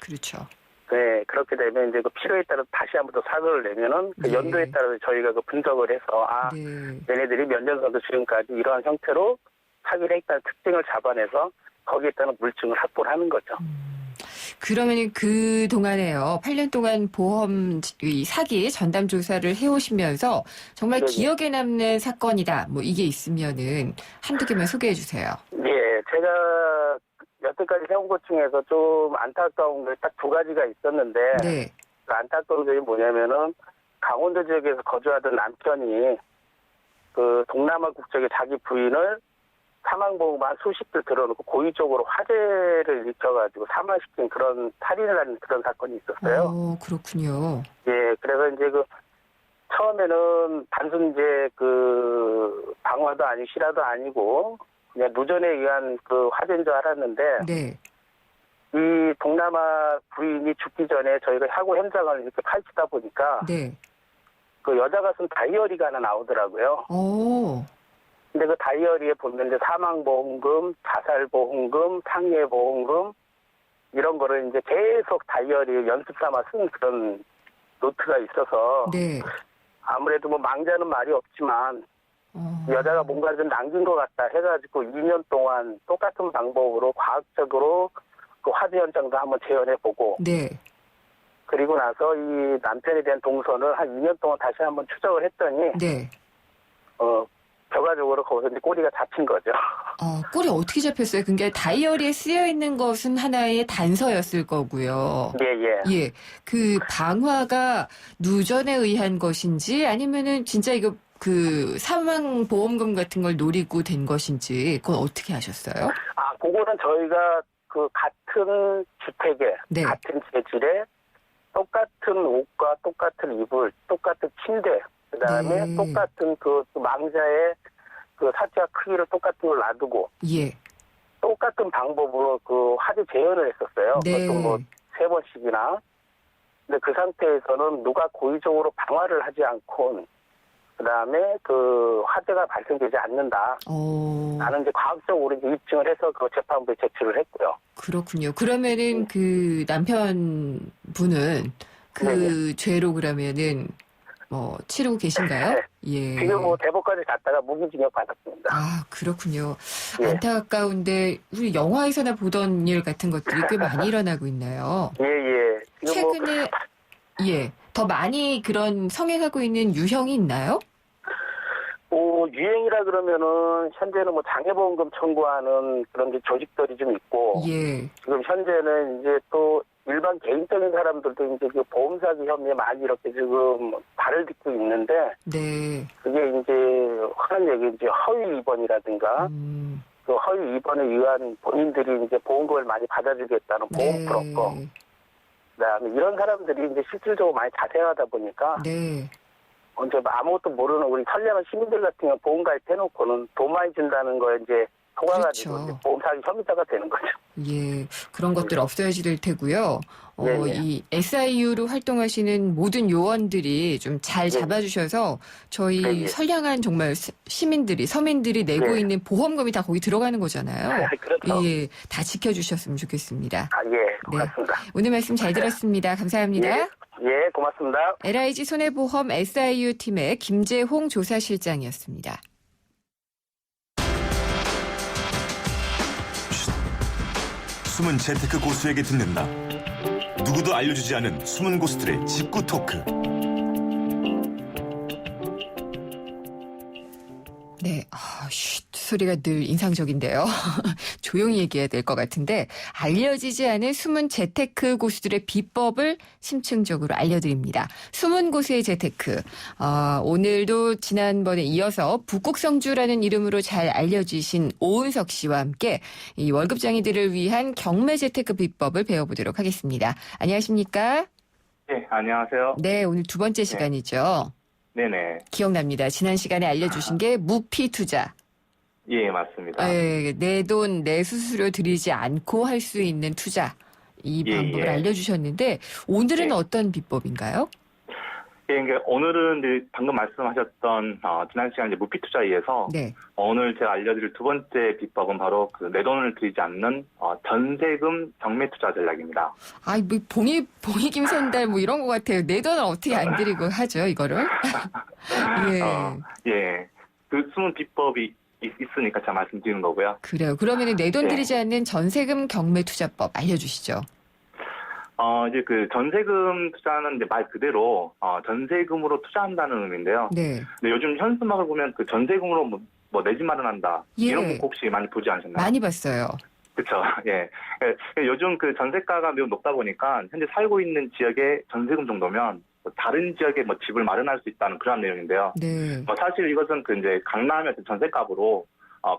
[SPEAKER 2] 그렇죠.
[SPEAKER 11] 네, 그렇게 되면 이제 그 필요에 따라 다시 한 번 더 사고를 내면은 그
[SPEAKER 2] 네.
[SPEAKER 11] 연도에 따라서 저희가 그 분석을 해서
[SPEAKER 2] 네.
[SPEAKER 11] 얘네들이 몇 년 전부터 지금까지 이러한 형태로 사기를 했다는 특징을 잡아내서 거기에 따른 물증을 확보를 하는 거죠.
[SPEAKER 2] 그러면 그 동안에요. 8년 동안 보험 이 사기 전담 조사를 해오시면서 정말
[SPEAKER 11] 네네.
[SPEAKER 2] 기억에 남는 사건이다. 뭐 이게 있으면은 한두 개만 소개해 주세요.
[SPEAKER 11] 예, 제가 여태까지 해온 것 중에서 좀 안타까운 게 딱 두 가지가 있었는데
[SPEAKER 2] 네.
[SPEAKER 11] 그 안타까운 점이 뭐냐면은 강원도 지역에서 거주하던 남편이 그 동남아 국적의 자기 부인을 사망보험 한 수십 들 들어놓고 고의적으로 화재를 일으켜가지고 사망시킨 그런 살인을 하는 그런 사건이 있었어요.
[SPEAKER 2] 그렇군요.
[SPEAKER 11] 예, 그래서 이제 그 처음에는 단순 이제 그 방화도 아니고 실화도 아니고 그냥 누전에 의한 그 화재인 줄 알았는데
[SPEAKER 2] 네.
[SPEAKER 11] 이 동남아 부인이 죽기 전에 저희가 사고 현장을 이렇게 파헤치다 보니까
[SPEAKER 2] 네.
[SPEAKER 11] 그 여자가 쓴 다이어리가 하나 나오더라고요.
[SPEAKER 2] 오.
[SPEAKER 11] 근데 그 다이어리에 보면 이제 사망보험금, 자살보험금, 상해보험금 이런 거를 이제 계속 다이어리 연습 삼아 쓴 그런 노트가 있어서
[SPEAKER 2] 네.
[SPEAKER 11] 아무래도 뭐 망자는 말이 없지만 여자가 뭔가 좀 남긴 것 같다 해가지고 2년 동안 똑같은 방법으로 과학적으로 그 화재 현장도 한번 재현해보고
[SPEAKER 2] 네.
[SPEAKER 11] 그리고 나서 이 남편에 대한 동선을 한 2년 동안 다시 한번 추적을 했더니
[SPEAKER 2] 네.
[SPEAKER 11] 결과적으로 거기서 이제 꼬리가 잡힌 거죠.
[SPEAKER 2] 꼬리 어떻게 잡혔어요? 그게 다이어리에 쓰여 있는 것은 하나의 단서였을 거고요.
[SPEAKER 11] 예.
[SPEAKER 2] 그 방화가 누전에 의한 것인지 아니면은 진짜 이거 그 사망 보험금 같은 걸 노리고 된 것인지 그건 어떻게 하셨어요?
[SPEAKER 11] 그거는 저희가 그 같은 주택에
[SPEAKER 2] 네.
[SPEAKER 11] 같은 재질에 똑같은 옷과 똑같은 이불, 똑같은 침대, 그다음에
[SPEAKER 2] 네.
[SPEAKER 11] 똑같은 그 망자의 그 사자 크기를 똑같은 걸 놔두고
[SPEAKER 2] 예.
[SPEAKER 11] 똑같은 방법으로 그 화재 재현을 했었어요.
[SPEAKER 2] 네.
[SPEAKER 11] 그것도 뭐 3번씩이나. 근데 그 상태에서는 누가 고의적으로 방화를 하지 않고 그다음에 그 화재가 발생되지 않는다. 나는 이제 과학적으로 이제 입증을 해서 그 재판부에 제출을 했고요.
[SPEAKER 2] 그렇군요. 그러면은 그 남편분은 그
[SPEAKER 11] 네네.
[SPEAKER 2] 죄로 그러면은 뭐 치르고 계신가요?
[SPEAKER 11] 네.
[SPEAKER 2] 예.
[SPEAKER 11] 지금 뭐 대법까지 갔다가 무기징역 받았습니다.
[SPEAKER 2] 그렇군요.
[SPEAKER 11] 예.
[SPEAKER 2] 안타까운데 우리 영화에서나 보던 일 같은 것들이 꽤 많이 일어나고 있나요?
[SPEAKER 11] 예. 지금
[SPEAKER 2] 최근에 더 많이 그런 성행하고 있는 유형이 있나요?
[SPEAKER 11] 유행이라 그러면은 현재는 뭐 장애보험금 청구하는 그런 게 조직들이 좀 있고
[SPEAKER 2] 예.
[SPEAKER 11] 지금 현재는 이제 또 일반 개인적인 사람들도 이제 그 보험 사기 혐의에 많이 이렇게 지금 발을 딛고 있는데
[SPEAKER 2] 네.
[SPEAKER 11] 그게 이제 흔한 얘기 이제 허위 입원이라든가 그 허위 입원에 의한 본인들이 이제 보험금을 많이 받아주겠다는 보험
[SPEAKER 2] 네.
[SPEAKER 11] 브로커. 그다음에 이런 사람들이 이제 실질적으로 많이 자생하다 보니까
[SPEAKER 2] 네.
[SPEAKER 11] 이제 아무것도 모르는 우리 선량한 시민들 같은 경우 보험 가입해놓고는 돈 많이 준다는 거에 이제 속아가지고
[SPEAKER 2] 그렇죠.
[SPEAKER 11] 이제 보험 사기 혐의자가 되는 거죠.
[SPEAKER 2] 예, 그런 것들 없어야지 될 테고요.
[SPEAKER 11] 네네.
[SPEAKER 2] 이 SIU로 활동하시는 모든 요원들이 좀 잘
[SPEAKER 11] 네.
[SPEAKER 2] 잡아주셔서 저희
[SPEAKER 11] 네네.
[SPEAKER 2] 선량한 정말 시민들이, 서민들이 내고
[SPEAKER 11] 네.
[SPEAKER 2] 있는 보험금이 다 거기 들어가는 거잖아요.
[SPEAKER 11] 그렇죠.
[SPEAKER 2] 예, 다 지켜주셨으면 좋겠습니다.
[SPEAKER 11] 아, 예, 고맙습니다.
[SPEAKER 2] 오늘 말씀 잘 들었습니다. 감사합니다.
[SPEAKER 11] 예, 고맙습니다.
[SPEAKER 2] LIG 손해보험 SIU 팀의 김재홍 조사실장이었습니다.
[SPEAKER 3] 숨은 재테크 고수에게 듣는다. 누구도 알려주지 않은 숨은 고수들의 직구 토크.
[SPEAKER 2] 네, 쉿 소리가 늘 인상적인데요. 조용히 얘기해야 될 것 같은데 알려지지 않은 숨은 재테크 고수들의 비법을 심층적으로 알려드립니다. 숨은 고수의 재테크. 오늘도 지난번에 이어서 북극성주라는 이름으로 잘 알려지신 오은석 씨와 함께 이 월급장이들을 위한 경매 재테크 비법을 배워보도록 하겠습니다. 안녕하십니까?
[SPEAKER 12] 네, 안녕하세요.
[SPEAKER 2] 네, 오늘 두 번째 시간이죠.
[SPEAKER 12] 네네.
[SPEAKER 2] 기억납니다. 지난 시간에 알려주신 게 무피 투자.
[SPEAKER 12] 예, 맞습니다.
[SPEAKER 2] 내 돈, 내 수수료 들이지 않고 할 수 있는 투자. 이
[SPEAKER 12] 예,
[SPEAKER 2] 방법을
[SPEAKER 12] 예.
[SPEAKER 2] 알려주셨는데 오늘은
[SPEAKER 12] 예.
[SPEAKER 2] 어떤 비법인가요?
[SPEAKER 12] 예, 그러니까 오늘은 이제 방금 말씀하셨던 지난 시간 이제 무피 투자에서
[SPEAKER 2] 네.
[SPEAKER 12] 오늘 제가 알려드릴 두 번째 비법은 바로 그 내 돈을 들이지 않는 전세금 경매 투자 전략입니다.
[SPEAKER 2] 뭐 봉이김 샌달 뭐 이런 것 같아요. 내 돈을 어떻게 안 들이고 하죠, 이거를? 예.
[SPEAKER 12] 예, 그 숨은 비법이 있으니까 제가 말씀드리는 거고요.
[SPEAKER 2] 그래요. 그러면 내 돈
[SPEAKER 12] 네.
[SPEAKER 2] 들이지 않는 전세금 경매 투자법 알려주시죠.
[SPEAKER 12] 이제 그 전세금 투자는 이제 말 그대로 전세금으로 투자한다는 의미인데요.
[SPEAKER 2] 네.
[SPEAKER 12] 근데 요즘 현수막을 보면 그 전세금으로 뭐 내 집 마련한다
[SPEAKER 2] 예.
[SPEAKER 12] 이런 거 혹시 많이 보지 않으셨나요?
[SPEAKER 2] 많이 봤어요.
[SPEAKER 12] 그렇죠. 예. 요즘 그 전세가가 매우 높다 보니까 현재 살고 있는 지역의 전세금 정도면 다른 지역에 집을 마련할 수 있다는 그런 내용인데요.
[SPEAKER 2] 네.
[SPEAKER 12] 사실 이것은 그 이제 강남의 전세값으로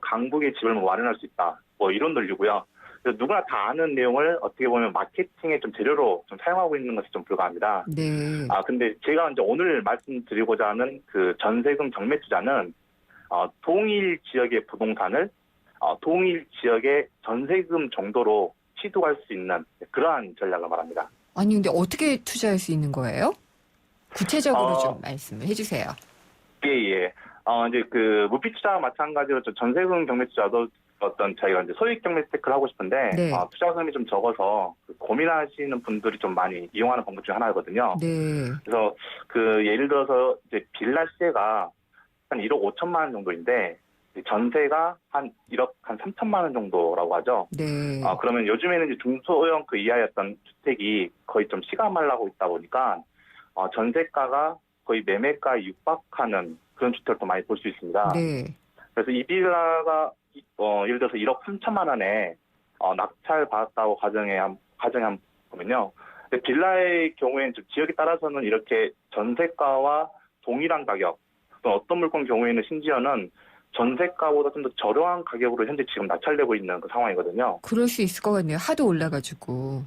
[SPEAKER 12] 강북에 집을 마련할 수 있다. 이런 논리고요. 그래서 누구나 다 아는 내용을 어떻게 보면 마케팅의 좀 재료로 좀 사용하고 있는 것이 좀 불가합니다.
[SPEAKER 2] 네.
[SPEAKER 12] 근데 제가 이제 오늘 말씀드리고자 하는 그 전세금 경매 투자는 동일 지역의 부동산을 동일 지역의 전세금 정도로 취득할 수 있는 그러한 전략을 말합니다.
[SPEAKER 2] 아니 근데 어떻게 투자할 수 있는 거예요? 구체적으로 좀 말씀을 해주세요.
[SPEAKER 12] 예. 이제 그 무피 투자와 마찬가지로 전세금 경매 투자도 어떤 저희가 이제 소액 경매 테크를 하고 싶은데
[SPEAKER 2] 네.
[SPEAKER 12] 투자금이 좀 적어서 고민하시는 분들이 좀 많이 이용하는 방법 중 하나거든요.
[SPEAKER 2] 네.
[SPEAKER 12] 그래서 그 예를 들어서 이제 빌라 시세가 한 1억 5천만 원 정도인데 전세가 한 1억 한 3천만 원 정도라고 하죠.
[SPEAKER 2] 네.
[SPEAKER 12] 그러면 요즘에는 이제 중소형 그 이하였던 주택이 거의 좀 시가 말라고 있다 보니까 전세가가 거의 매매가에 육박하는 그런 주택을 또 많이 볼 수 있습니다.
[SPEAKER 2] 네.
[SPEAKER 12] 그래서 이 빌라가 예를 들어서 1억 3천만 원에 낙찰 받았다고 가정에 한번 보면요. 근데 빌라의 경우에는 좀 지역에 따라서는 이렇게 전세가와 동일한 가격, 또 어떤 물건 경우에는 심지어는 전세가보다 좀 더 저렴한 가격으로 현재 지금 낙찰되고 있는 그 상황이거든요.
[SPEAKER 2] 그럴 수 있을 것 같네요. 하도 올라가지고.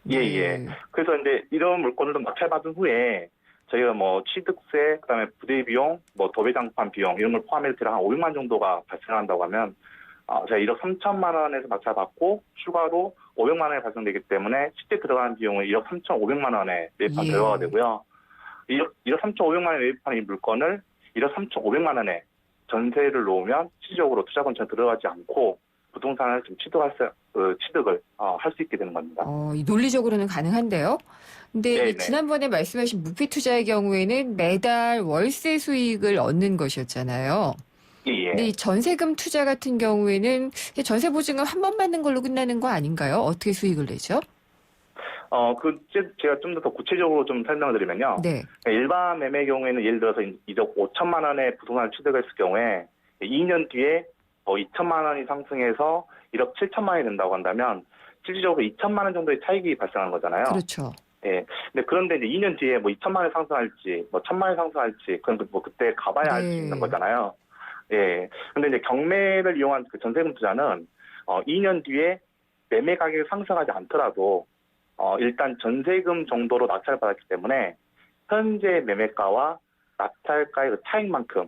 [SPEAKER 12] 예. 그래서 이제 이런 물건을 좀 낙찰받은 후에 저희가 취득세, 그다음에 부대 비용, 도배장판 비용 이런 걸 포함해서 대략 한 500만 정도가 발생한다고 하면 제가 1억 3천만 원에서 낙찰받고 추가로 500만 원이 발생되기 때문에 실제 들어가는 비용은 1억 3,500만 원에 매입한 결과가 되고요. 1억 3,500만 원에 매입한 이 물건을 1억 3,500만 원에 전세를 놓으면 실질적으로 투자금처럼 들어가지 않고 부동산을 좀 취득을 할 수 있게 되는 겁니다.
[SPEAKER 2] 논리적으로는 가능한데요. 근데
[SPEAKER 12] 네네.
[SPEAKER 2] 지난번에 말씀하신 무피 투자의 경우에는 매달 월세 수익을 얻는 것이었잖아요.
[SPEAKER 12] 예.
[SPEAKER 2] 근데 이 전세금 투자 같은 경우에는 전세 보증금 한 번 받는 걸로 끝나는 거 아닌가요? 어떻게 수익을 내죠?
[SPEAKER 12] 제가 좀 더 구체적으로 좀 설명을 드리면요.
[SPEAKER 2] 네.
[SPEAKER 12] 일반 매매 경우에는 예를 들어서 1억 5천만 원의 부동산을 취득했을 경우에 2년 뒤에 2천만 원이 상승해서 1억 7천만 원이 된다고 한다면 실질적으로 2천만 원 정도의 차익이 발생하는 거잖아요.
[SPEAKER 2] 그렇죠.
[SPEAKER 12] 예. 근데 그런데 이제 2년 뒤에 뭐 2천만 원 상승할지, 뭐 1,000만 원 상승할지, 그건 뭐 그때 가봐야 알 수 있는 거잖아요. 예. 근데 이제 경매를 이용한 그 전세금 투자는 2년 뒤에 매매 가격이 상승하지 않더라도 일단 전세금 정도로 낙찰을 받았기 때문에 현재 매매가와 낙찰가의 그 차익만큼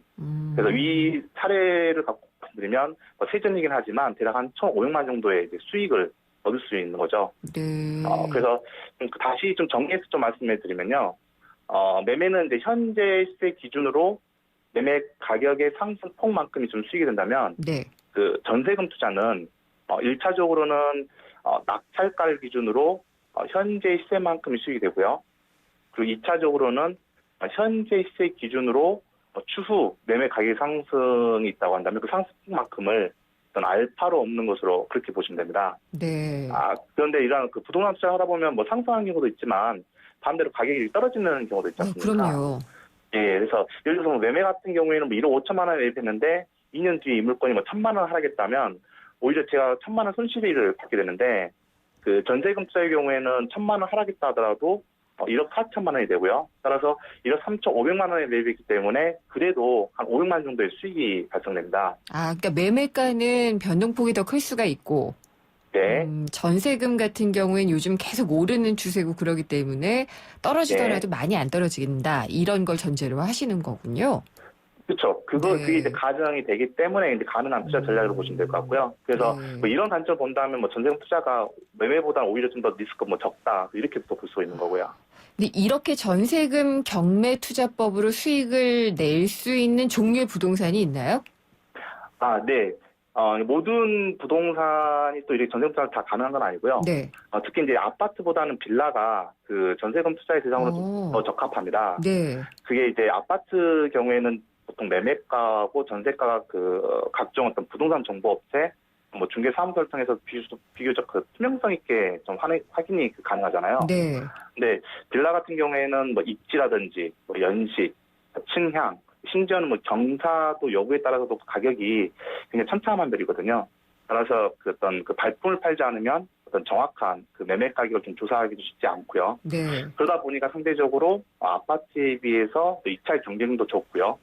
[SPEAKER 12] 그래서 이 사례를 갖고 말씀드리면 세전이긴 하지만 대략 한 1,500만 정도의 이제 수익을 얻을 수 있는 거죠.
[SPEAKER 2] 네.
[SPEAKER 12] 그래서 다시 좀 정리해서 좀 말씀해 드리면요. 매매는 이제 현재 시세 기준으로 매매 가격의 상승폭만큼이 좀 수익이 된다면
[SPEAKER 2] 네.
[SPEAKER 12] 그 전세금 투자는 1차적으로는 낙찰가를 기준으로 현재 시세만큼이 수익이 되고요. 그리고 2차적으로는 현재 시세 기준으로 추후 매매 가격 상승이 있다고 한다면 그 상승폭만큼을 어떤 알파로 없는 것으로 그렇게 보시면 됩니다.
[SPEAKER 2] 네.
[SPEAKER 12] 그런데 이런 그 부동산 투자를 하다 보면 뭐 상승하는 경우도 있지만 반대로 가격이 떨어지는 경우도 있지 않습니까?
[SPEAKER 2] 그럼요.
[SPEAKER 12] 예, 그래서 예를 들어서 뭐 매매 같은 경우에는 뭐 1억 5천만 원에 매입했는데 2년 뒤에 이 물건이 뭐 1,000만 원 하락했다면 오히려 제가 1,000만 원 손실을 받게 되는데 그 전세금 투자의 경우에는 1,000만 원 하락했다 하더라도 1억 4천만 원이 되고요. 따라서 1억 3,500만 원에 매입했기 때문에 그래도 한 500만 원 정도의 수익이 발생됩니다.
[SPEAKER 2] 그러니까 매매가는 변동폭이 더 클 수가 있고
[SPEAKER 12] 네.
[SPEAKER 2] 전세금 같은 경우엔 요즘 계속 오르는 추세고 그러기 때문에 떨어지더라도 많이 안 떨어진다. 이런 걸 전제로 하시는 거군요.
[SPEAKER 12] 그렇죠. 그게 이제 가정이 되기 때문에 이제 가능한 투자 전략으로 보시면 될 것 같고요. 그래서 뭐 이런 관점 본다면 뭐 전세금 투자가 매매보다 오히려 좀 더 리스크가 뭐 적다 이렇게 또 볼 수 있는 거고요.
[SPEAKER 2] 근데 이렇게 전세금 경매 투자법으로 수익을 낼 수 있는 종류의 부동산이 있나요?
[SPEAKER 12] 네. 모든 부동산이 또 이렇게 전세금 투자가 다 가능한 건 아니고요.
[SPEAKER 2] 네.
[SPEAKER 12] 특히 이제 아파트보다는 빌라가 그 전세금 투자의 대상으로 좀 더 적합합니다.
[SPEAKER 2] 네.
[SPEAKER 12] 그게 이제 아파트 경우에는 보통 매매가고 전세가가 그 각종 어떤 부동산 정보업체, 뭐 중개사무소를 통해서 비교적 그 투명성 있게 좀 확인이 가능하잖아요.
[SPEAKER 2] 네.
[SPEAKER 12] 근데 빌라 같은 경우에는 뭐 입지라든지 뭐 연식, 층향, 심지어는 뭐 경사도 여부에 따라서도 가격이 굉장히 천차만별이거든요. 따라서 그 어떤 그 발품을 팔지 않으면 어떤 정확한 그 매매 가격을 좀 조사하기도 쉽지 않고요.
[SPEAKER 2] 네.
[SPEAKER 12] 그러다 보니까 상대적으로 아파트에 비해서 입찰 경쟁도 좋고요.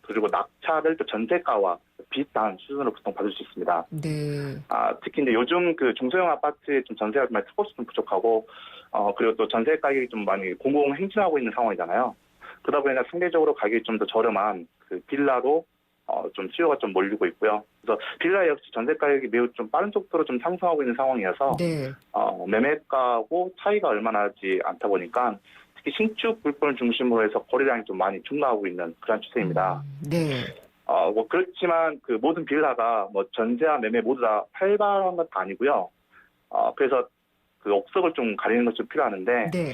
[SPEAKER 12] 그리고 낙찰을 또 전세가와 비슷한 수준으로 보통 받을 수 있습니다.
[SPEAKER 2] 네.
[SPEAKER 12] 특히 이제 요즘 그 중소형 아파트의 좀 전세가 좀 특보수 좀 부족하고, 그리고 또 전세 가격이 좀 많이 공공행진하고 있는 상황이잖아요. 그러다 보니까 상대적으로 가격이 좀 더 저렴한 그 빌라로 좀 수요가 좀 몰리고 있고요. 그래서 빌라 역시 전세 가격이 매우 좀 빠른 속도로 좀 상승하고 있는 상황이어서,
[SPEAKER 2] 네.
[SPEAKER 12] 매매가하고 차이가 얼마나 나지 않다 보니까 특히 신축 물건을 중심으로 해서 거래량이 좀 많이 증가하고 있는 그런 추세입니다.
[SPEAKER 2] 네.
[SPEAKER 12] 뭐 그렇지만 그 모든 빌라가 뭐 전세와 매매 모두 다 활발한 건 아니고요. 그래서 그 억석을 좀 가리는 것이 좀 필요하는데,
[SPEAKER 2] 네.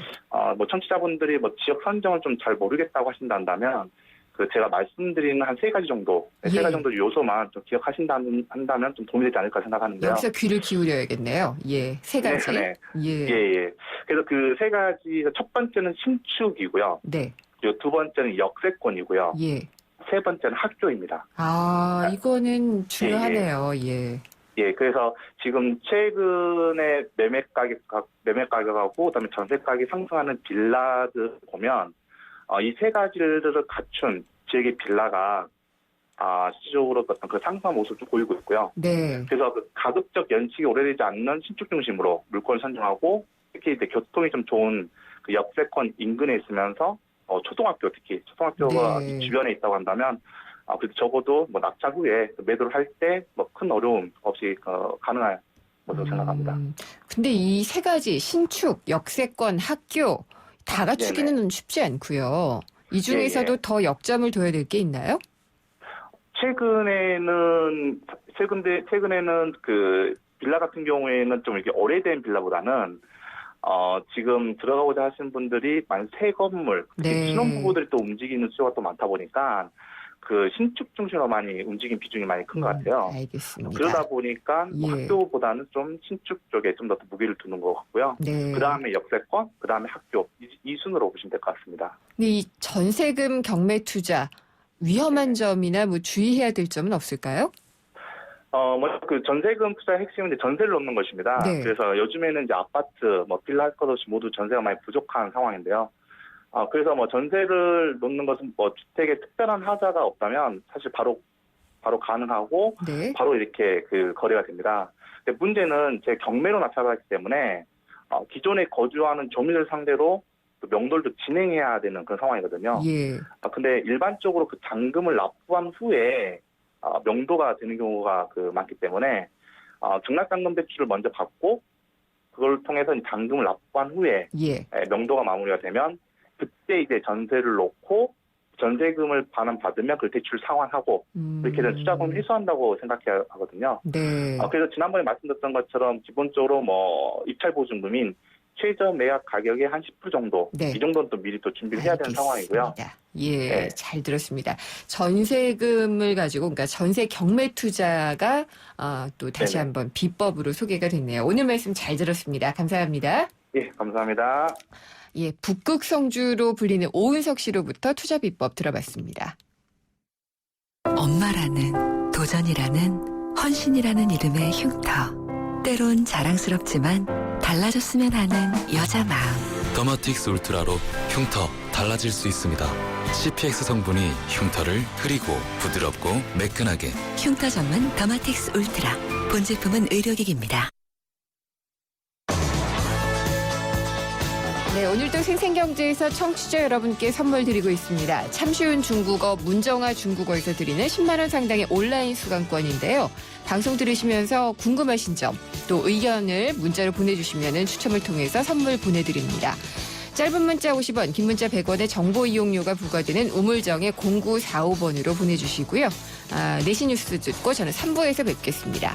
[SPEAKER 12] 뭐 청취자분들이 뭐 지역 선정을 좀 잘 모르겠다고 하신다면 그 제가 말씀드리는 한 3가지 정도,
[SPEAKER 2] 예.
[SPEAKER 12] 3가지 정도 요소만 좀 기억하신다면 좀 도움이 되지 않을까 생각하는데요.
[SPEAKER 2] 여기서 귀를 기울여야겠네요. 예. 3가지.
[SPEAKER 12] 네.
[SPEAKER 2] 예.
[SPEAKER 12] 예. 그래서 그 3가지, 첫 번째는 신축이고요.
[SPEAKER 2] 네.
[SPEAKER 12] 그리고 두 번째는 역세권이고요.
[SPEAKER 2] 예.
[SPEAKER 12] 세 번째는 학교입니다.
[SPEAKER 2] 이거는 중요하네요. 예.
[SPEAKER 12] 예, 그래서 지금 최근에 매매 가격하고 그다음에 전세 가격이 상승하는 빌라들 보면 이 3가지를 갖춘 지역의 빌라가 실질적으로 어떤 그 상승한 모습을 좀 보이고 있고요.
[SPEAKER 2] 네.
[SPEAKER 12] 그래서 그 가급적 연식이 오래되지 않는 신축 중심으로 물건을 선정하고 특히 이제 교통이 좀 좋은 그 역세권 인근에 있으면서 초등학교가
[SPEAKER 2] 네.
[SPEAKER 12] 주변에 있다고 한다면 그래도 적어도 뭐 낙찰 후에 매도를 할 때 뭐 큰 어려움 없이 가능할 것으로 생각합니다.
[SPEAKER 2] 근데 이 3가지 신축, 역세권, 학교 다 갖추기는 쉽지 않고요. 이 중에서도 더 역점을 둬야 될 게 있나요?
[SPEAKER 12] 최근에는 그 빌라 같은 경우에는 좀 이렇게 오래된 빌라보다는 지금 들어가고자 하시는 분들이 많이 새 건물, 신혼부부들이 또 움직이는 수요가 또 많다 보니까 그 신축 중심으로 많이 움직인 비중이 많이 큰 것 같아요.
[SPEAKER 2] 알겠습니다.
[SPEAKER 12] 그러다 보니까 뭐 학교보다는 좀 신축 쪽에 좀 더 무게를 두는 것 같고요.
[SPEAKER 2] 네.
[SPEAKER 12] 그 다음에 역세권, 그 다음에 학교 이 순으로 보시면 될 것 같습니다.
[SPEAKER 2] 근데 이 전세금 경매 투자 위험한 점이나 뭐 주의해야 될 점은 없을까요?
[SPEAKER 12] 먼저 그 전세금 투자의 핵심은 이제 전세를 놓는 것입니다.
[SPEAKER 2] 네.
[SPEAKER 12] 그래서 요즘에는 이제 아파트, 빌라 할 것 없이 모두 전세가 많이 부족한 상황인데요. 그래서 전세를 놓는 것은 주택에 특별한 하자가 없다면 사실 바로 가능하고
[SPEAKER 2] 네.
[SPEAKER 12] 바로 이렇게 그 거래가 됩니다. 근데 문제는 제 경매로 나타나기 때문에 기존에 거주하는 조민을 상대로 또 명도를 진행해야 되는 그런 상황이거든요.
[SPEAKER 2] 예.
[SPEAKER 12] 근데 일반적으로 그 잔금을 납부한 후에 명도가 되는 경우가 많기 때문에 증락잔금 대출을 먼저 받고 그걸 통해서 잔금을 납부한 후에
[SPEAKER 2] 예.
[SPEAKER 12] 명도가 마무리가 되면 그때 이제 전세를 놓고 전세금을 받으면 그 대출 상환하고 이렇게 된 투자금을 회수한다고 생각해야 하거든요.
[SPEAKER 2] 네.
[SPEAKER 12] 그래서 지난번에 말씀드렸던 것처럼 기본적으로 입찰 보증금인 최저 매각 가격의 한 10% 정도
[SPEAKER 2] 네.
[SPEAKER 12] 이 정도는 또 미리 또 준비를 해야 되는 상황이고요.
[SPEAKER 2] 예,
[SPEAKER 12] 네.
[SPEAKER 2] 잘 들었습니다. 전세금을 가지고, 그러니까 전세 경매 투자가 또 다시
[SPEAKER 12] 네네.
[SPEAKER 2] 한번 비법으로 소개가 됐네요. 오늘 말씀 잘 들었습니다. 감사합니다.
[SPEAKER 12] 예, 감사합니다.
[SPEAKER 2] 예, 북극 성주로 불리는 오은석 씨로부터 투자 비법 들어봤습니다.
[SPEAKER 1] 엄마라는, 도전이라는, 헌신이라는 이름의 흉터. 때론 자랑스럽지만 달라졌으면 하는 여자 마음.
[SPEAKER 13] 더마틱스 울트라로 흉터 달라질 수 있습니다. CPX 성분이 흉터를 흐리고 부드럽고 매끈하게.
[SPEAKER 1] 흉터 전문 더마틱스 울트라. 본 제품은 의료기기입니다.
[SPEAKER 2] 네, 오늘도 생생경제에서 청취자 여러분께 선물 드리고 있습니다. 참 쉬운 중국어 문정아 중국어에서 드리는 10만 원 상당의 온라인 수강권인데요. 방송 들으시면서 궁금하신 점, 또 의견을 문자로 보내주시면 추첨을 통해서 선물 보내드립니다. 짧은 문자 50원, 긴 문자 100원의 정보 이용료가 부과되는 우물정의 0945번으로 보내주시고요. 내신 뉴스 듣고 저는 3부에서 뵙겠습니다.